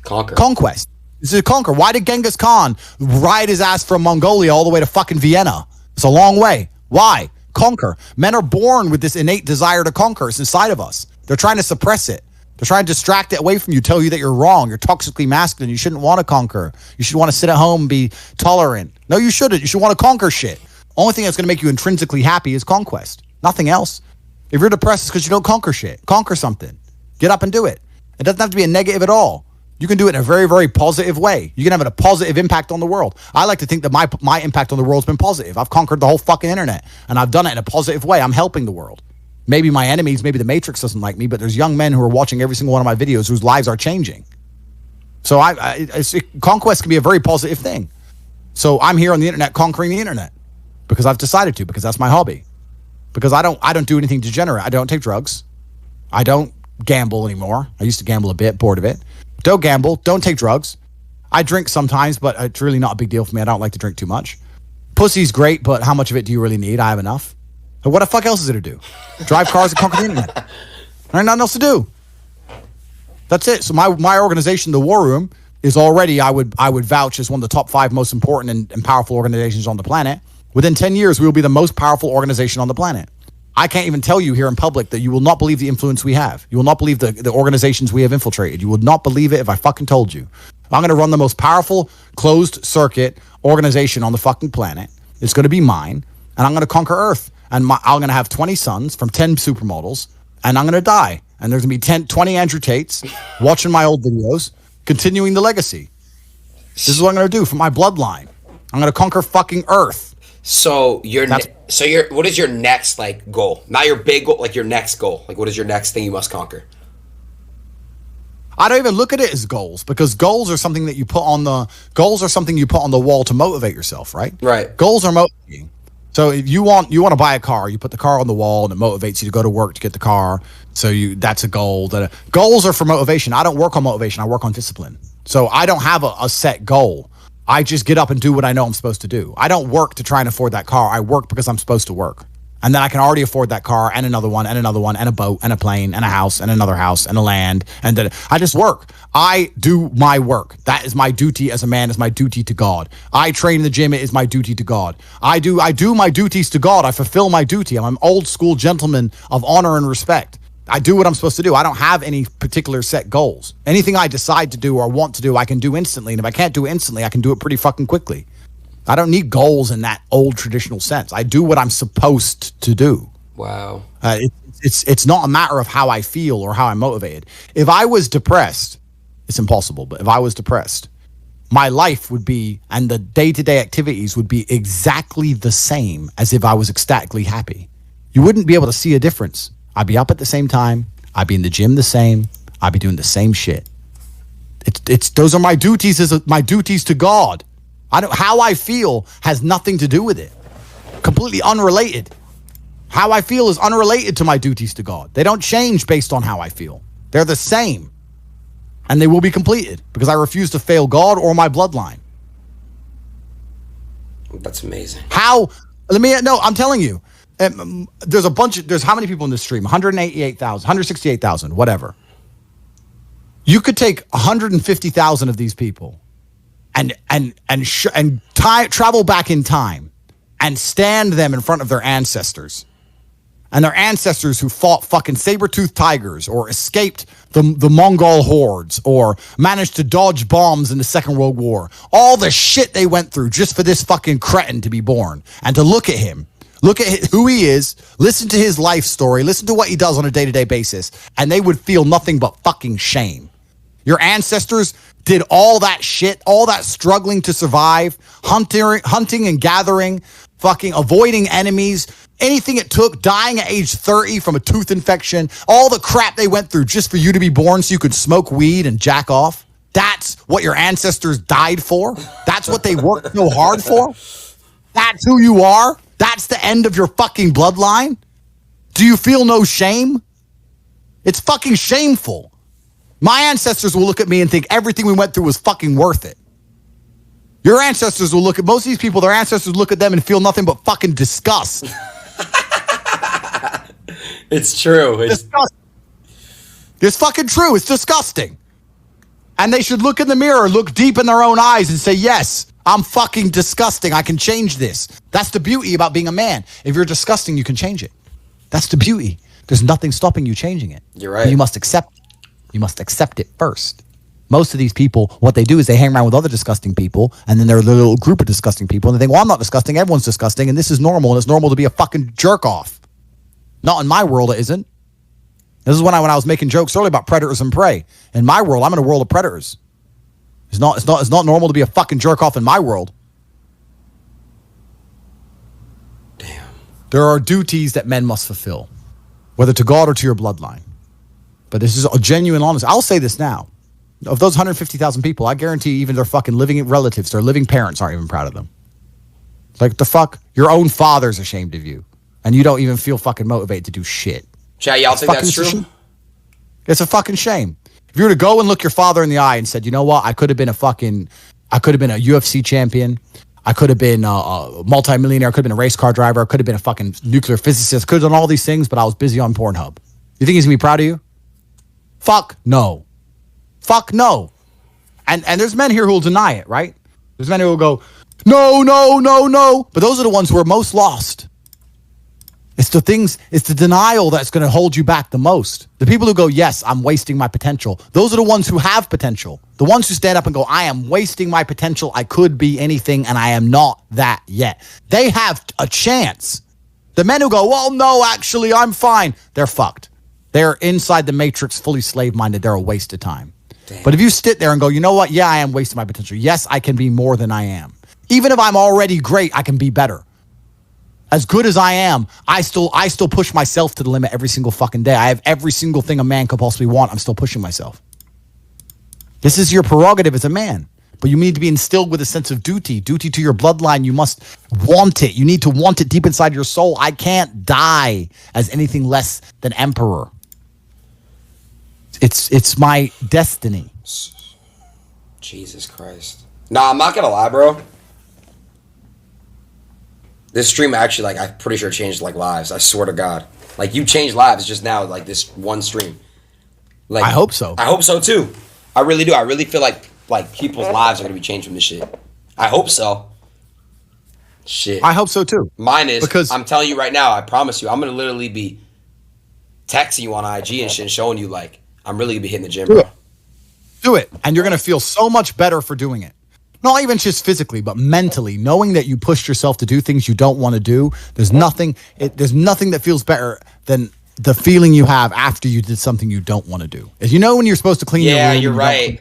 Conquer. Conquest. This is a conquer. Why did Genghis Khan ride his ass from Mongolia all the way to fucking Vienna? It's a long way. Why? Conquer. Men are born with this innate desire to conquer. It's inside of us. They're trying to suppress it. They're trying to distract it away from you, tell you that you're wrong. You're toxically masculine. You shouldn't want to conquer. You should want to sit at home and be tolerant. No, you shouldn't. You should want to conquer shit. Only thing that's going to make you intrinsically happy is conquest. Nothing else. If you're depressed, it's because you don't conquer shit. Conquer something. Get up and do it. It doesn't have to be a negative at all. You can do it in a very, very positive way. You can have a positive impact on the world. I like to think that my impact on the world's been positive. I've conquered the whole fucking internet, and I've done it in a positive way. I'm helping the world. Maybe my enemies, maybe the Matrix doesn't like me, but there's young men who are watching every single one of my videos whose lives are changing. So conquest can be a very positive thing. So I'm here on the internet conquering the internet because I've decided to, because that's my hobby. Because I don't do anything degenerate. I don't take drugs. I don't gamble anymore. I used to gamble a bit, bored of it. Don't gamble. Don't take drugs. I drink sometimes, but it's really not a big deal for me. I don't like to drink too much. Pussy's great, but how much of it do you really need? I have enough. So what the fuck else is there to do? Drive cars and conquer the internet. There's nothing else to do. That's it. So my organization, the War Room, is already, I would vouch, as one of the top 5 most important and powerful organizations on the planet. Within 10 years, we will be the most powerful organization on the planet. I can't even tell you here in public that you will not believe the influence we have. You will not believe the organizations we have infiltrated. You would not believe it if I fucking told you. I'm going to run the most powerful closed circuit organization on the fucking planet. It's going to be mine, and I'm going to conquer Earth. And I'm going to have 20 sons from 10 supermodels, and I'm going to die. And there's going to be 20 Andrew Tates watching my old videos, continuing the legacy. This is what I'm going to do for my bloodline. I'm going to conquer fucking Earth. So what is your next like goal? Not your big goal, like your next goal. Like what is your next thing you must conquer? I don't even look at it as goals, because goals are something that you put on the wall to motivate yourself, right? Right. Goals are motivating. So if you want to buy a car, you put the car on the wall and it motivates you to go to work to get the car. So that's a goal. Goals are for motivation. I don't work on motivation. I work on discipline. So I don't have a set goal. I just get up and do what I know I'm supposed to do. I don't work to try and afford that car. I work because I'm supposed to work. And then I can already afford that car and another one and another one and a boat and a plane and a house and another house and a land. And then I just work. I do my work. That is my duty as a man, is my duty to God. I train in the gym. It is my duty to God. I do my duties to God. I fulfill my duty. I'm an old school gentleman of honor and respect. I do what I'm supposed to do. I don't have any particular set goals. Anything I decide to do or want to do, I can do instantly. And if I can't do it instantly, I can do it pretty fucking quickly. I don't need goals in that old traditional sense. I do what I'm supposed to do. Wow. It's not a matter of how I feel or how I'm motivated. If I was depressed, it's impossible, but if I was depressed, my life would be, and the day-to-day activities would be exactly the same as if I was ecstatically happy. You wouldn't be able to see a difference. I'd be up at the same time. I'd be in the gym the same. I'd be doing the same shit. Those are my duties my duties to God. How I feel has nothing to do with it. Completely unrelated. How I feel is unrelated to my duties to God. They don't change based on how I feel. They're the same. And they will be completed because I refuse to fail God or my bloodline. That's amazing. I'm telling you. There's how many people in this stream? 188,000, 168,000, whatever. You could take 150,000 of these people and travel back in time and stand them in front of their ancestors. And their ancestors who fought fucking saber-toothed tigers or escaped the Mongol hordes or managed to dodge bombs in the Second World War. All the shit they went through just for this fucking cretin to be born. And to look at him, look at who he is, listen to his life story, listen to what he does on a day-to-day basis, and they would feel nothing but fucking shame. Your ancestors did all that shit, all that struggling to survive, hunting and gathering, fucking avoiding enemies, anything it took, dying at age 30 from a tooth infection, all the crap they went through just for you to be born so you could smoke weed and jack off. That's what your ancestors died for. That's what they worked so hard for. That's who you are. That's the end of your fucking bloodline. Do you feel no shame? It's fucking shameful. My ancestors will look at me and think everything we went through was fucking worth it. Your ancestors will look at most of these people, their ancestors look at them and feel nothing but fucking disgust. It's true. It's fucking true. It's disgusting. And they should look in the mirror, look deep in their own eyes and say, yes, I'm fucking disgusting. I can change this. That's the beauty about being a man. If you're disgusting, you can change it. That's the beauty. There's nothing stopping you changing it. You're right. But you must accept it. You must accept it first. Most of these people, what they do is they hang around with other disgusting people, and then they're a little group of disgusting people, and they think, well, I'm not disgusting, everyone's disgusting, and this is normal, and it's normal to be a fucking jerk off. Not in my world, it isn't. This is when I was making jokes earlier about predators and prey. In my world, I'm in a world of predators. It's not normal to be a fucking jerk off in my world. Damn. There are duties that men must fulfill, whether to God or to your bloodline. But this is a genuine honest. I'll say this now. Of those 150,000 people, I guarantee even their fucking living relatives, their living parents aren't even proud of them. Like, the fuck? Your own father's ashamed of you. And you don't even feel fucking motivated to do shit. Chat, y'all think that's true? It's a fucking shame. If you were to go and look your father in the eye and said, you know what? I could have been a UFC champion. I could have been a multimillionaire. I could have been a race car driver. I could have been a fucking nuclear physicist. Could have done all these things, but I was busy on Pornhub. You think he's going to be proud of you? Fuck no. Fuck no. And there's men here who will deny it, right? There's men who will go, no. But those are the ones who are most lost. It's the denial that's going to hold you back the most. The people who go, yes, I'm wasting my potential. Those are the ones who have potential. The ones who stand up and go, I am wasting my potential. I could be anything and I am not that yet. They have a chance. The men who go, well, no, actually, I'm fine. They're fucked. They're inside the matrix, fully slave-minded. They're a waste of time. Damn. But if you sit there and go, you know what? Yeah, I am wasting my potential. Yes, I can be more than I am. Even if I'm already great, I can be better. As good as I am, I still push myself to the limit every single fucking day. I have every single thing a man could possibly want. I'm still pushing myself. This is your prerogative as a man. But you need to be instilled with a sense of duty to your bloodline. You must want it. You need to want it deep inside your soul. I can't die as anything less than emperor. It's my destiny. Jesus Christ. Nah, I'm not gonna lie, bro. This stream actually, like, I'm pretty sure changed, like, lives. I swear to God. Like, you changed lives just now, like, this one stream. Like, I hope so. I hope so, too. I really do. I really feel like people's lives are going to be changed from this shit. I hope so. Shit. I hope so, too. Mine is, because I'm telling you right now, I promise you, I'm going to literally be texting you on IG and shit and showing you, like, I'm really going to be hitting the gym, bro. Do it. And you're going to feel so much better for doing it. Not even just physically, but mentally, knowing that you pushed yourself to do things you don't want to do. There's nothing that feels better than the feeling you have after you did something you don't want to do. As you know, when you're supposed to clean your room. Yeah, you're right.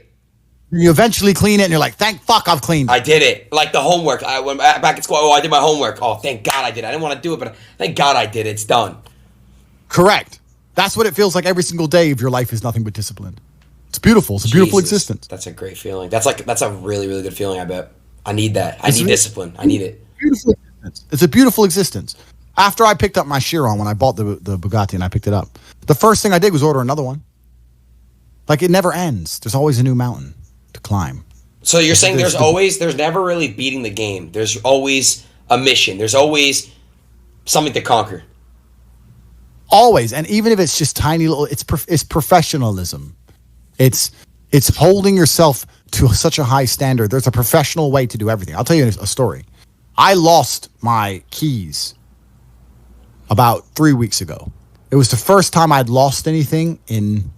You eventually clean it and you're like, thank fuck I've cleaned it. I did it. Like the homework. I went back at school. Oh, I did my homework. Oh, thank God I did it. I didn't want to do it, but thank God I did it. It's done. Correct. That's what it feels like every single day if your life is nothing but discipline. It's beautiful. It's a beautiful existence. That's a great feeling. That's a really, really good feeling, I bet. I need that. I need discipline. I need it. Beautiful existence. It's a beautiful existence. After I picked up my Chiron, when I bought the Bugatti and I picked it up, the first thing I did was order another one. Like, it never ends. There's always a new mountain to climb. So you're saying there's never really beating the game. There's always a mission. There's always something to conquer. Always. And even if it's just tiny little, it's professionalism. It's holding yourself to such a high standard. There's a professional way to do everything. I'll tell you a story. I lost my keys about 3 weeks ago. It was the first time I'd lost anything in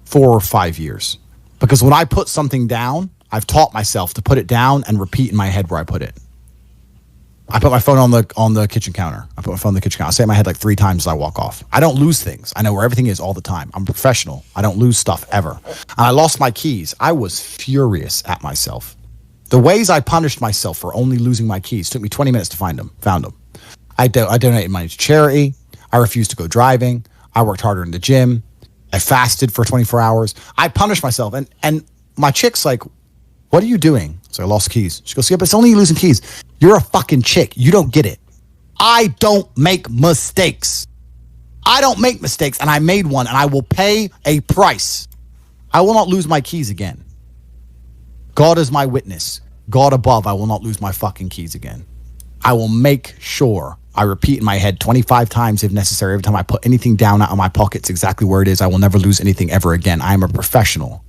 4 or 5 years. Because when I put something down, I've taught myself to put it down and repeat in my head where I put it. I put my phone on the kitchen counter. I say it in my head like 3 times as I walk off. I don't lose things. I know where everything is all the time. I'm a professional. I don't lose stuff ever. And I lost my keys. I was furious at myself. The ways I punished myself for only losing my keys took me 20 minutes to find them. Found them. I donated money to charity. I refused to go driving. I worked harder in the gym. I fasted for 24 hours. I punished myself. And my chick's like, what are you doing? So I lost keys. She goes, yeah, but it's only you losing keys. You're a fucking chick. You don't get it. I don't make mistakes. I don't make mistakes, and I made one, and I will pay a price. I will not lose my keys again. God is my witness. God above, I will not lose my fucking keys again. I will make sure I repeat in my head 25 times if necessary. Every time I put anything down out of my pockets exactly where it is, I will never lose anything ever again. I am a professional.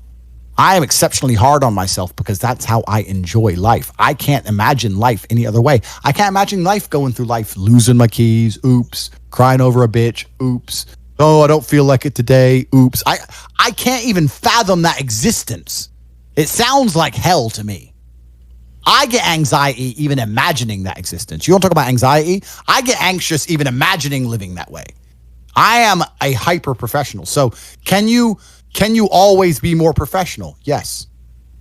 I am exceptionally hard on myself because that's how I enjoy life. I can't imagine life any other way. I can't imagine life going through life, losing my keys, oops, crying over a bitch, oops. Oh, I don't feel like it today, oops. I can't even fathom that existence. It sounds like hell to me. I get anxiety even imagining that existence. You want to talk about anxiety? I get anxious even imagining living that way. I am a hyper professional. So can you always be more professional? Yes.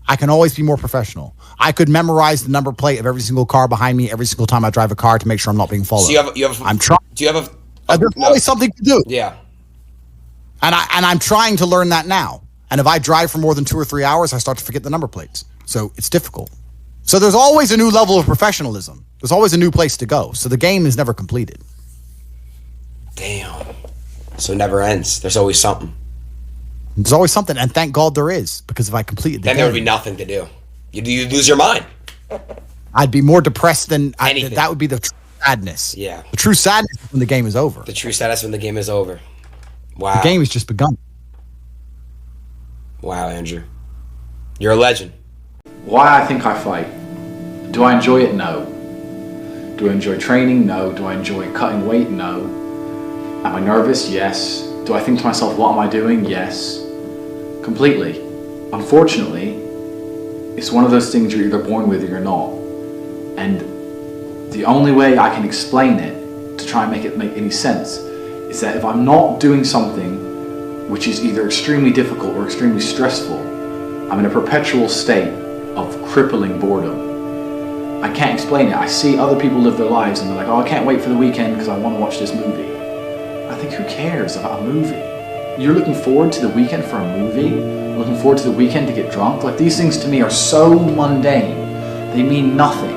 I can always be more professional. I could memorize the number plate of every single car behind me every single time I drive a car to make sure I'm not being followed. So you have I'm trying. Do you have there's always something to do. Yeah. And I'm trying to learn that now. And if I drive for more than 2 or 3 hours, I start to forget the number plates. So it's difficult. So there's always a new level of professionalism. There's always a new place to go. So the game is never completed. Damn. So it never ends. There's always something. There's always something, and thank God there is, because if I completed the game, there would be nothing to do. You lose your mind. I'd be more depressed than anything. That would be the true sadness. Yeah. The true sadness is when the game is over. The true sadness when the game is over. Wow. The game has just begun. Wow, Andrew. You're a legend. Why I think I fight. Do I enjoy it? No. Do I enjoy training? No. Do I enjoy cutting weight? No. Am I nervous? Yes. Do I think to myself, what am I doing? Yes. Completely. Unfortunately, it's one of those things you're either born with or you're not. And the only way I can explain it, to try and make it make any sense, is that if I'm not doing something which is either extremely difficult or extremely stressful, I'm in a perpetual state of crippling boredom. I can't explain it. I see other people live their lives and they're like, oh, I can't wait for the weekend because I want to watch this movie. I think, who cares about a movie? You're looking forward to the weekend for a movie? Looking forward to the weekend to get drunk? Like, these things to me are so mundane. They mean nothing.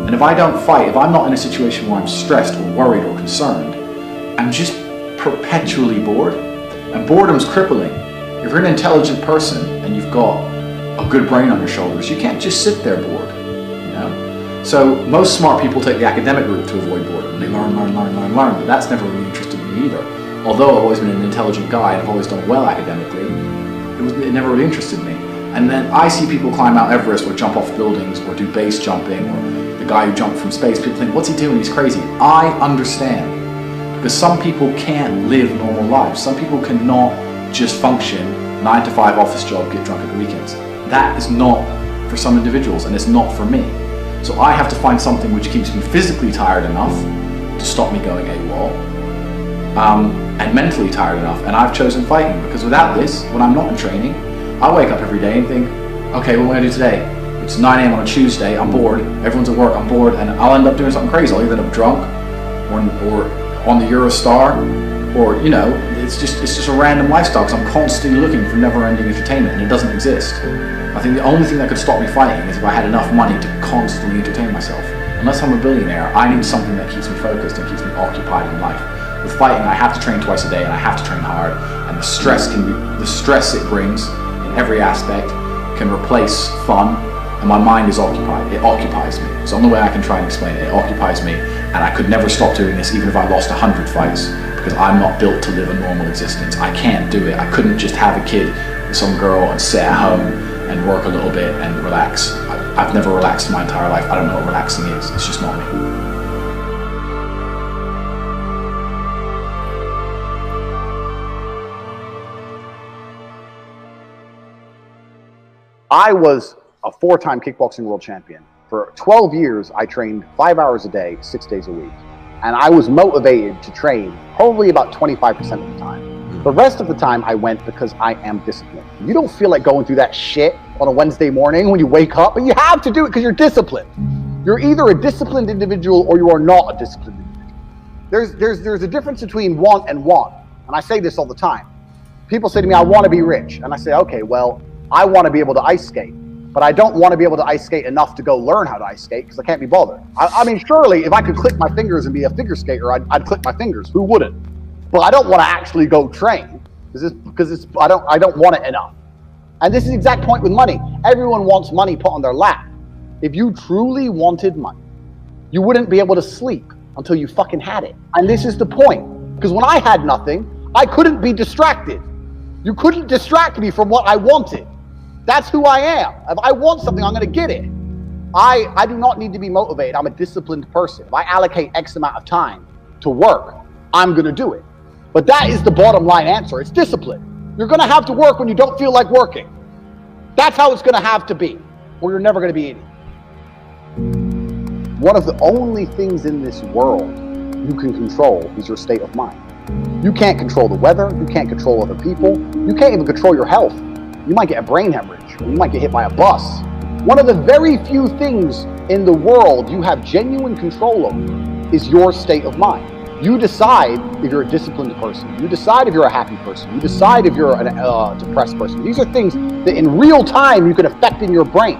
And if I don't fight, if I'm not in a situation where I'm stressed or worried or concerned, I'm just perpetually bored. And boredom's crippling. If you're an intelligent person and you've got a good brain on your shoulders, you can't just sit there bored, you know? So most smart people take the academic route to avoid boredom. They learn, but that's never really interested me either. Although I've always been an intelligent guy and I've always done well academically, it never really interested me. And then I see people climb Mount Everest or jump off buildings or do base jumping, or the guy who jumped from space. People think, what's he doing? He's crazy. I understand. Because some people can't live normal lives. Some people cannot just function 9 to 5 office job, get drunk at the weekends. That is not for some individuals, and it's not for me. So I have to find something which keeps me physically tired enough to stop me going AWOL, and mentally tired enough. And I've chosen fighting, because without this, when I'm not in training, I wake up every day and think, okay, what am I going to do today? It's 9 a.m. on a Tuesday, I'm bored, everyone's at work, I'm bored, and I'll end up doing something crazy. I'll either end up drunk, or on the Eurostar, or, you know, it's just a random lifestyle, because I'm constantly looking for never-ending entertainment, and it doesn't exist. I think the only thing that could stop me fighting is if I had enough money to constantly entertain myself. Unless I'm a billionaire, I need something that keeps me focused and keeps me occupied in life. With fighting, I have to train twice a day, and I have to train hard, and the stress it brings in every aspect can replace fun, and my mind is occupied. It occupies me. It's the only way I can try and explain it. It occupies me, and I could never stop doing this even if I lost 100 fights, because I'm not built to live a normal existence. I can't do it. I couldn't just have a kid with some girl and sit at home and work a little bit and relax. I've never relaxed in my entire life. I don't know what relaxing is. It's just not me. I was a 4-time kickboxing world champion. For 12 years, I trained 5 hours a day, 6 days a week. And I was motivated to train probably about 25% of the time. The rest of the time I went because I am disciplined. You don't feel like going through that shit on a Wednesday morning when you wake up, but you have to do it because you're disciplined. You're either a disciplined individual or you are not a disciplined individual. There's a difference between want and want. And I say this all the time. People say to me, I want to be rich. And I say, okay, well, I want to be able to ice skate, but I don't want to be able to ice skate enough to go learn how to ice skate because I can't be bothered. I mean, surely if I could click my fingers and be a figure skater, I'd click my fingers. Who wouldn't? But I don't want to actually go train because I don't want it enough. And this is the exact point with money. Everyone wants money put on their lap. If you truly wanted money, you wouldn't be able to sleep until you fucking had it. And this is the point. Because when I had nothing, I couldn't be distracted. You couldn't distract me from what I wanted. That's who I am. If I want something, I'm going to get it. I do not need to be motivated. I'm a disciplined person. If I allocate X amount of time to work, I'm going to do it. But that is the bottom line answer. It's discipline. You're going to have to work when you don't feel like working. That's how it's going to have to be, or you're never going to be eating. One of the only things in this world you can control is your state of mind. You can't control the weather. You can't control other people. You can't even control your health. You might get a brain hemorrhage, or you might get hit by a bus. One of the very few things in the world you have genuine control over is your state of mind. You decide if you're a disciplined person. You decide if you're a happy person. You decide if you're a depressed person. These are things that in real time you can affect in your brain.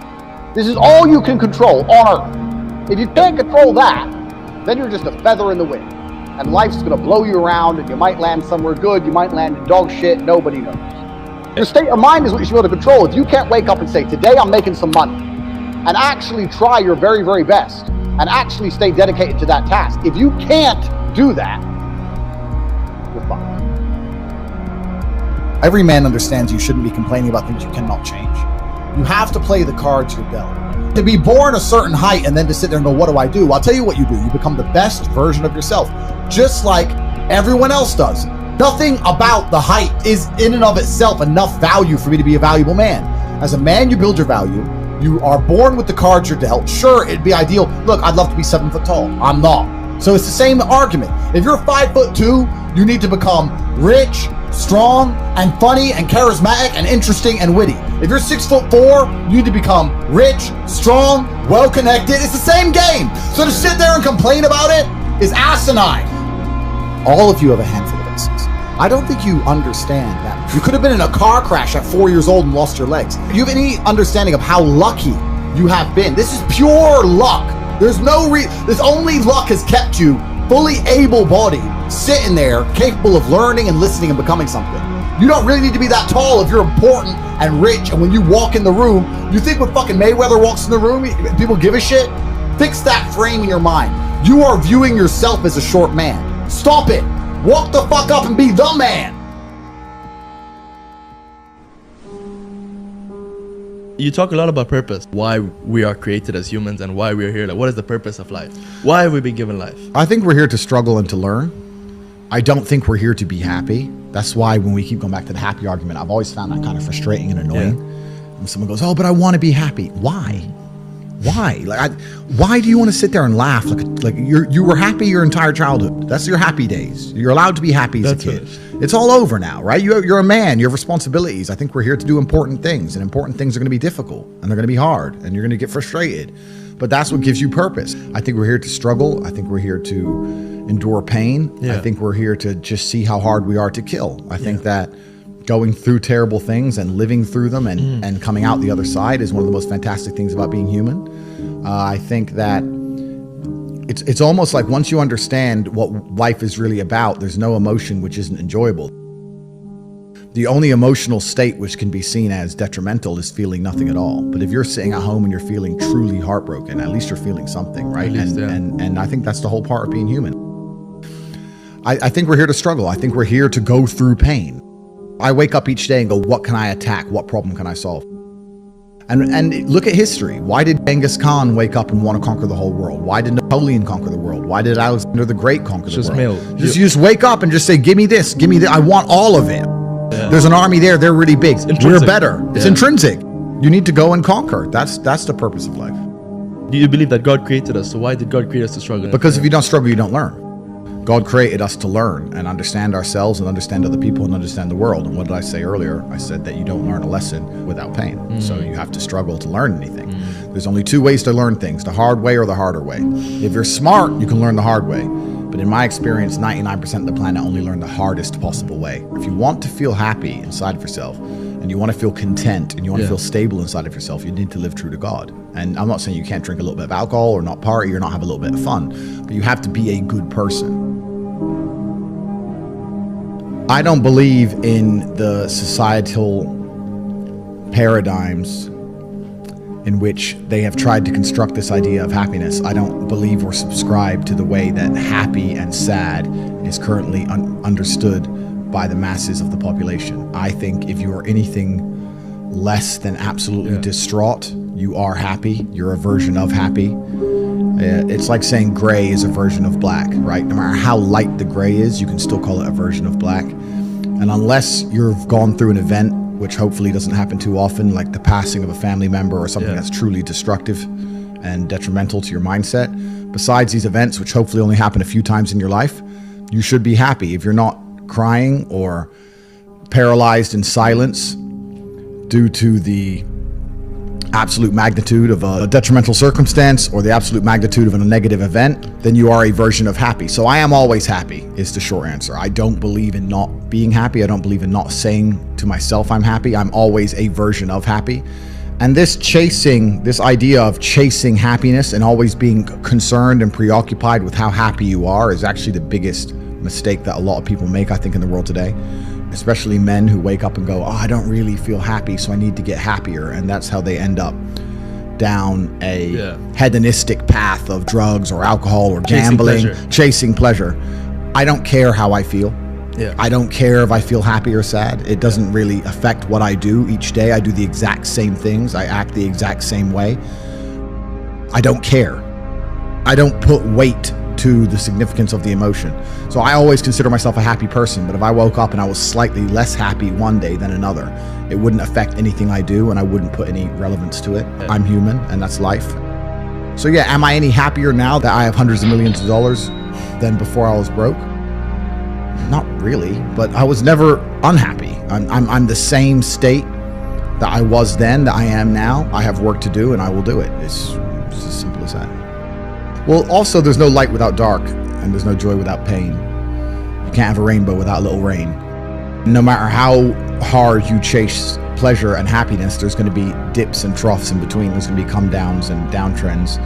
This is all you can control on Earth. If you can't control that, then you're just a feather in the wind. And life's gonna blow you around, and you might land somewhere good, you might land in dog shit, nobody knows. Your state of mind is what you should be able to control. If you can't wake up and say, today I'm making some money, and actually try your very, very best, and actually stay dedicated to that task. If you can't do that, you're fucked. Every man understands you shouldn't be complaining about things you cannot change. You have to play the cards you're dealt. To be born a certain height and then to sit there and go, what do I do? I'll tell you what you do. You become the best version of yourself, just like everyone else does. Nothing about the height is in and of itself enough value for me to be a valuable man. As a man, you build your value. You are born with the cards you're dealt. Sure, it'd be ideal. Look, I'd love to be 7 foot tall. I'm not. So it's the same argument. If you're 5'2", you need to become rich, strong, and funny, and charismatic, and interesting, and witty. If you're 6'4", you need to become rich, strong, well-connected. It's the same game. So to sit there and complain about it is asinine. All of you have a handful of aces. I don't think you understand that. You could have been in a car crash at 4 years old and lost your legs. Do you have any understanding of how lucky you have been? This is pure luck. There's only luck has kept you fully able-bodied, sitting there, capable of learning and listening and becoming something. You don't really need to be that tall if you're important and rich, and when you walk in the room, you think when fucking Mayweather walks in the room, people give a shit? Fix that frame in your mind. You are viewing yourself as a short man. Stop it. Walk the fuck up and be the man. You talk a lot about purpose, why we are created as humans and why we're here. Like, what is the purpose of life? Why have we been given life? I think we're here to struggle and to learn. I don't think we're here to be happy. That's why when we keep going back to the happy argument, I've always found that kind of frustrating and annoying. Yeah. When someone goes, oh, but I want to be happy. Why? Why? Why do you want to sit there and laugh? Like you were happy your entire childhood. That's your happy days. You're allowed to be happy as a kid. Finished. It's all over now, right? You're a man. You have responsibilities. I think we're here to do important things, and important things are going to be difficult, and they're going to be hard, and you're going to get frustrated. But that's what gives you purpose. I think we're here to struggle. I think we're here to endure pain. Yeah. I think we're here to just see how hard we are to kill. I think that going through terrible things and living through them and coming out the other side is one of the most fantastic things about being human. I think that it's almost like once you understand what life is really about, there's no emotion which isn't enjoyable. The only emotional state which can be seen as detrimental is feeling nothing at all. But if you're sitting at home and you're feeling truly heartbroken, at least you're feeling something, right? And I think that's the whole part of being human. I think we're here to struggle. I think we're here to go through pain. I wake up each day and go, what can I attack? What problem can I solve? And look at history. Why did Genghis Khan wake up and want to conquer the whole world? Why did Napoleon conquer the world? Why did Alexander the Great conquer the world? You just wake up and just say, give me this, give me that. I want all of it. Yeah. There's an army there. They're really big. We're better. It's intrinsic. You need to go and conquer. That's the purpose of life. Do you believe that God created us? So why did God create us to struggle? Because if you don't struggle, you don't learn. God created us to learn and understand ourselves and understand other people and understand the world. And what did I say earlier? I said that you don't learn a lesson without pain. So you have to struggle to learn anything. There's only two ways to learn things, the hard way or the harder way. If you're smart, you can learn the hard way. But in my experience, 99% of the planet only learn the hardest possible way. If you want to feel happy inside of yourself, and you want to feel content, and you want to feel stable inside of yourself, you need to live true to God. And I'm not saying you can't drink a little bit of alcohol or not party or not have a little bit of fun, but you have to be a good person. I don't believe in the societal paradigms in which they have tried to construct this idea of happiness. I don't believe or subscribe to the way that happy and sad is currently understood by the masses of the population. I think if you are anything less than absolutely distraught, you are happy. You're a version of happy. It's like saying gray is a version of black, right? No matter how light the gray is, you can still call it a version of black. And unless you've gone through an event, which hopefully doesn't happen too often, like the passing of a family member or something that's truly destructive and detrimental to your mindset, besides these events, which hopefully only happen a few times in your life, you should be happy. If you're not crying or paralyzed in silence due to the absolute magnitude of a detrimental circumstance or the absolute magnitude of a negative event, then you are a version of happy. So I am always happy is the short answer. I don't believe in not being happy. I don't believe in not saying to myself I'm happy. I'm always a version of happy. And this idea of chasing happiness and always being concerned and preoccupied with how happy you are is actually the biggest mistake that a lot of people make, I think, in the world today. Especially men who wake up and go, oh, I don't really feel happy, so I need to get happier. And that's how they end up down a hedonistic path of drugs or alcohol or gambling, chasing pleasure. I don't care how I feel. I don't care if I feel happy or sad. It doesn't really affect what I do each day. I do the exact same things. I act the exact same way. I don't care. I don't put weight to the significance of the emotion. So I always consider myself a happy person, but if I woke up and I was slightly less happy one day than another, it wouldn't affect anything I do and I wouldn't put any relevance to it. I'm human and that's life. So yeah, am I any happier now that I have hundreds of millions of dollars than before I was broke? Not really, but I was never unhappy. I'm the same state that I was then that I am now. I have work to do and I will do it. It's as simple as that. Well, also, there's no light without dark, and there's no joy without pain. You can't have a rainbow without a little rain. No matter how hard you chase pleasure and happiness, there's going to be dips and troughs in between. There's going to be come downs and downtrends,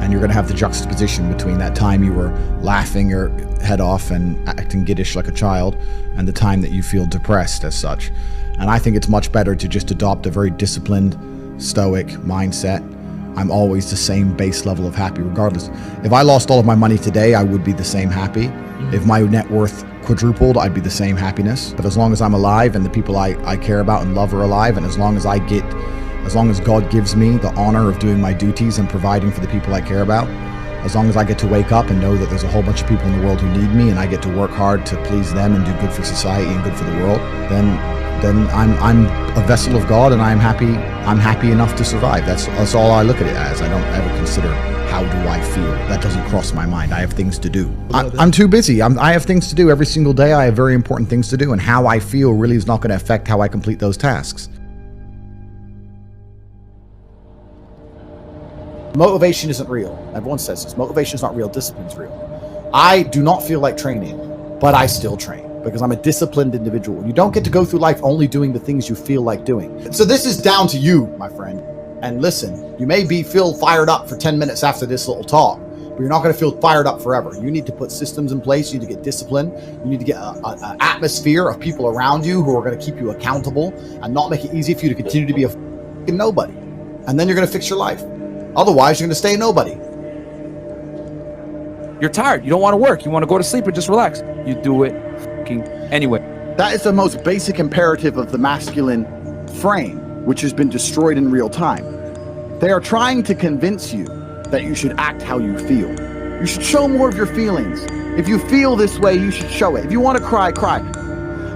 and you're going to have the juxtaposition between that time you were laughing your head off and acting giddish like a child, and the time that you feel depressed as such. And I think it's much better to just adopt a very disciplined, stoic mindset. I'm always the same base level of happy regardless. If I lost all of my money today, I would be the same happy. If my net worth quadrupled, I'd be the same happiness. But as long as I'm alive and the people I care about and love are alive, and as long as God gives me the honor of doing my duties and providing for the people I care about, as long as I get to wake up and know that there's a whole bunch of people in the world who need me and I get to work hard to please them and do good for society and good for the world, then I'm a vessel of God and I'm happy enough to survive. That's all I look at it as. I don't ever consider how do I feel. That doesn't cross my mind. I have things to do. I'm too busy. I have things to do every single day. I have very important things to do, and how I feel really is not going to affect how I complete those tasks. Motivation isn't real. Everyone says this. Motivation is not real. Discipline is real. I do not feel like training, but I still train because I'm a disciplined individual. You don't get to go through life only doing the things you feel like doing. So this is down to you, my friend. And listen, you may feel fired up for 10 minutes after this little talk, but you're not going to feel fired up forever. You need to put systems in place. You need to get discipline. You need to get an atmosphere of people around you who are going to keep you accountable and not make it easy for you to continue to be a fucking nobody. And then you're going to fix your life. Otherwise, you're going to stay nobody. You're tired. You don't want to work. You want to go to sleep and just relax. You do it anyway. That is the most basic imperative of the masculine frame, which has been destroyed in real time. They are trying to convince you that you should act how you feel. You should show more of your feelings. If you feel this way, you should show it. If you want to cry, cry.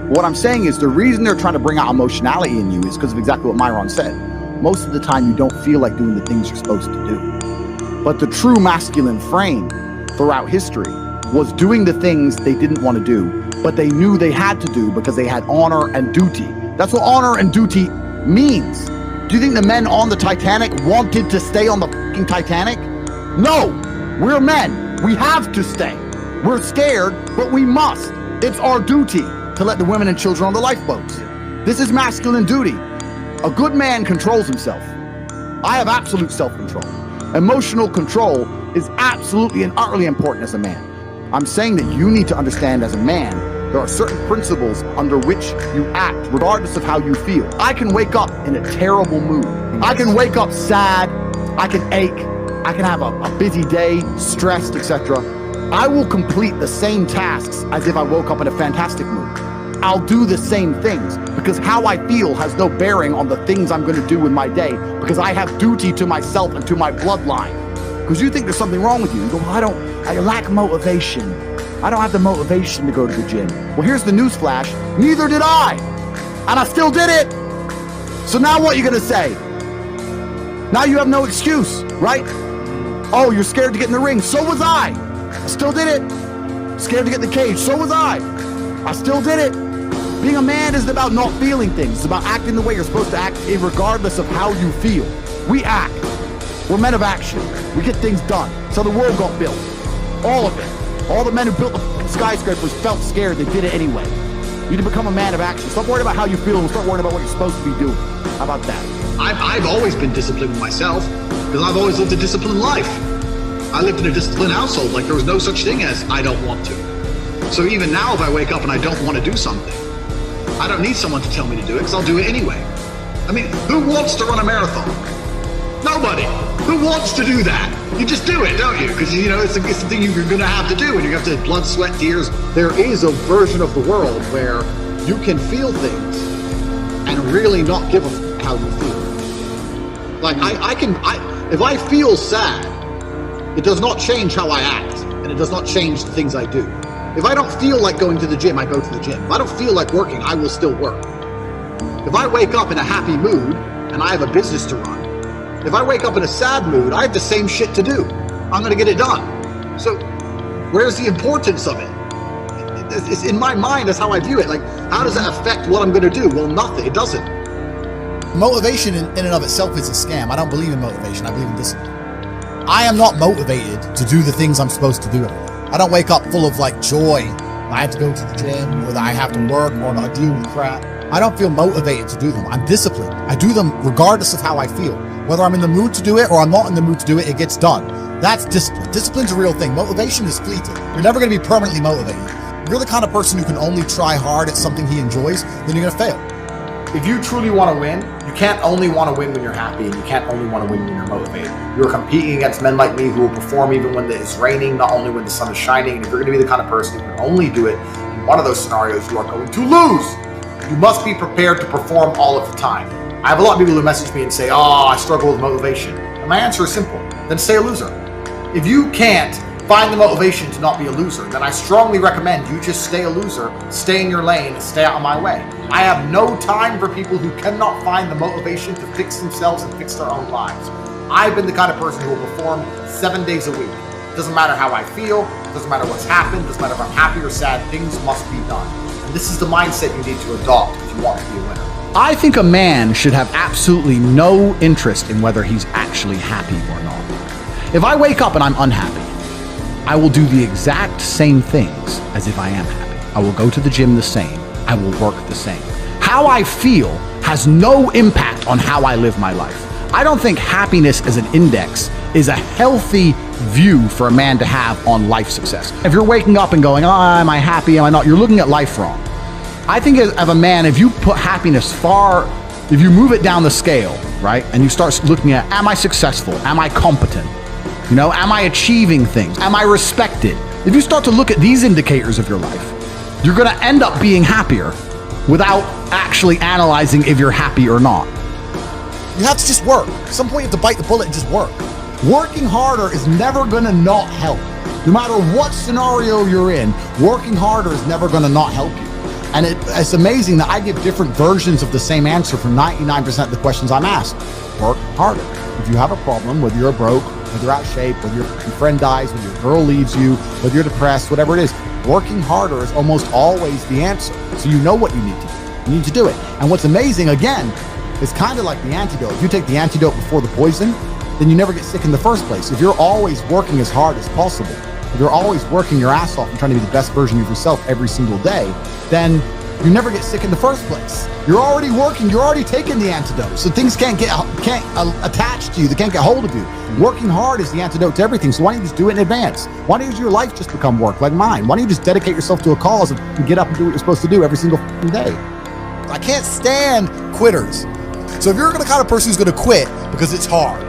What I'm saying is the reason they're trying to bring out emotionality in you is because of exactly what Myron said. Most of the time, you don't feel like doing the things you're supposed to do. But the true masculine frame throughout history was doing the things they didn't want to do, but they knew they had to do because they had honor and duty. That's what honor and duty means. Do you think the men on the Titanic wanted to stay on the fucking Titanic? No, we're men. We have to stay. We're scared, but we must. It's our duty to let the women and children on the lifeboats. This is masculine duty. A good man controls himself. I have absolute self-control. Emotional control is absolutely and utterly important as a man. I'm saying that you need to understand as a man, there are certain principles under which you act, regardless of how you feel. I can wake up in a terrible mood. I can wake up sad. I can ache. I can have a busy day, stressed, etc. I will complete the same tasks as if I woke up in a fantastic mood. I'll do the same things because how I feel has no bearing on the things I'm going to do in my day because I have duty to myself and to my bloodline. Because you think there's something wrong with you. You go, well, I lack motivation. I don't have the motivation to go to the gym. Well, here's the news flash. Neither did I. And I still did it. So now what are you going to say? Now you have no excuse, right? Oh, you're scared to get in the ring. So was I. I still did it. Scared to get in the cage. So was I. I still did it. Being a man isn't about not feeling things. It's about acting the way you're supposed to act regardless of how you feel. We act. We're men of action. We get things done. So the world got built. All of it. All the men who built the skyscrapers felt scared. They did it anyway. You need to become a man of action. Stop worrying about how you feel and start worrying about what you're supposed to be doing. How about that? I've always been disciplined myself because I've always lived a disciplined life. I lived in a disciplined household. Like there was no such thing as I don't want to. So even now if I wake up and I don't want to do something, I don't need someone to tell me to do it because I'll do it anyway. I mean, who wants to run a marathon? Nobody. Who wants to do that? You just do it, don't you? Because, you know, it's the thing you're going to have to do, and you have to blood, sweat, tears. There is a version of the world where you can feel things and really not give a how you feel. Like, if I feel sad, It does not change how I act, and it does not change the things I do. If I don't feel like going to the gym, I go to the gym. If I don't feel like working, I will still work. If I wake up in a happy mood and I have a business to run, if I wake up in a sad mood, I have the same shit to do. I'm going to get it done. So where's the importance of it? It's in my mind, that's how I view it. Like, how does that affect what I'm going to do? Well, nothing. It doesn't. Motivation in and of itself is a scam. I don't believe in motivation. I believe in discipline. I am not motivated to do the things I'm supposed to do. I don't wake up full of like joy. I have to go to the gym, or that I have to work, or I deal with crap. I don't feel motivated to do them. I'm disciplined. I do them regardless of how I feel. Whether I'm in the mood to do it or I'm not in the mood to do it, it gets done. That's discipline. Discipline's a real thing. Motivation is fleeting. You're never going to be permanently motivated. If you're the kind of person who can only try hard at something he enjoys, then you're going to fail. If you truly want to win, you can't only want to win when you're happy, and you can't only want to win when you're motivated. You're competing against men like me who will perform even when it's raining, not only when the sun is shining. And if you're going to be the kind of person who can only do it in one of those scenarios, you are going to lose. You must be prepared to perform all of the time. I have a lot of people who message me and say, oh, I struggle with motivation. And my answer is simple. Then stay a loser. If you can't find the motivation to not be a loser, then I strongly recommend you just stay a loser, stay in your lane, and stay out of my way. I have no time for people who cannot find the motivation to fix themselves and fix their own lives. I've been the kind of person who will perform 7 days a week. It doesn't matter how I feel, it doesn't matter what's happened, it doesn't matter if I'm happy or sad, things must be done. And this is the mindset you need to adopt if you want to be a winner. I think a man should have absolutely no interest in whether he's actually happy or not. If I wake up and I'm unhappy, I will do the exact same things as if I am happy. I will go to the gym the same. I will work the same. How I feel has no impact on how I live my life. I don't think happiness as an index is a healthy view for a man to have on life success. If you're waking up and going, oh, am I happy, am I not? You're looking at life wrong. I think as a man, if you put happiness if you move it down the scale, right, and you start looking at, am I successful? Am I competent? You know, am I achieving things? Am I respected? If you start to look at these indicators of your life, you're going to end up being happier without actually analyzing if you're happy or not. You have to just work. At some point you have to bite the bullet and just work. Working harder is never going to not help. No matter what scenario you're in, working harder is never going to not help you. And it's amazing that I give different versions of the same answer for 99% of the questions I'm asked. Work harder. If you have a problem, whether you're broke, whether you're out of shape, whether your friend dies, whether your girl leaves you, whether you're depressed, whatever it is, working harder is almost always the answer. So you know what you need to do. You need to do it. And what's amazing, again, is kind of like the antidote. If you take the antidote before the poison, then you never get sick in the first place. If you're always working as hard as possible, if you're always working your ass off and trying to be the best version of yourself every single day, then you never get sick in the first place. You're already working, you're already taking the antidote. So things can't attach to you, they can't get hold of you. Working hard is the antidote to everything. So why don't you just do it in advance? Why don't your life just become work like mine? Why don't you just dedicate yourself to a cause and get up and do what you're supposed to do every single day? I can't stand quitters. So if you're the kind of person who's gonna quit because it's hard,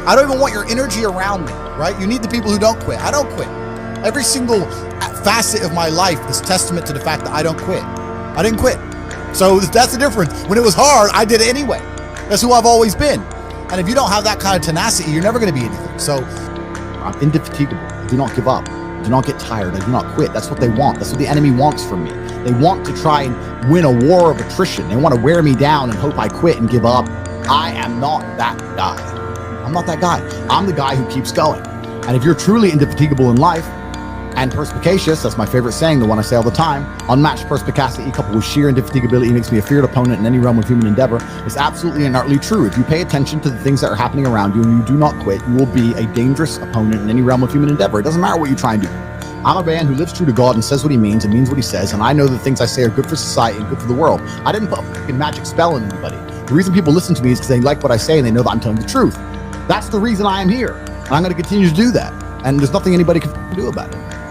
I don't even want your energy around me, right? You need the people who don't quit. I don't quit. Every single facet of my life is testament to the fact that I don't quit. I didn't quit. So that's the difference. When it was hard, I did it anyway. That's who I've always been. And if you don't have that kind of tenacity, you're never going to be anything. So I'm indefatigable. I do not give up. I do not get tired. I do not quit. That's what they want. That's what the enemy wants from me. They want to try and win a war of attrition. They want to wear me down and hope I quit and give up. I am not that guy. I'm not that guy. I'm the guy who keeps going. And if you're truly indefatigable in life, and perspicacious, that's my favorite saying, the one I say all the time, unmatched perspicacity coupled with sheer indefatigability makes me a feared opponent in any realm of human endeavor, is absolutely and utterly true. If you pay attention to the things that are happening around you and you do not quit, you will be a dangerous opponent in any realm of human endeavor. It doesn't matter what you try and do. I'm a man who lives true to God and says what he means and means what he says, and I know the things I say are good for society and good for the world. I didn't put a fucking magic spell on anybody. The reason people listen to me is because they like what I say and they know that I'm telling the truth. That's the reason I am here. And I'm going to continue to do that. And there's nothing anybody can do about it.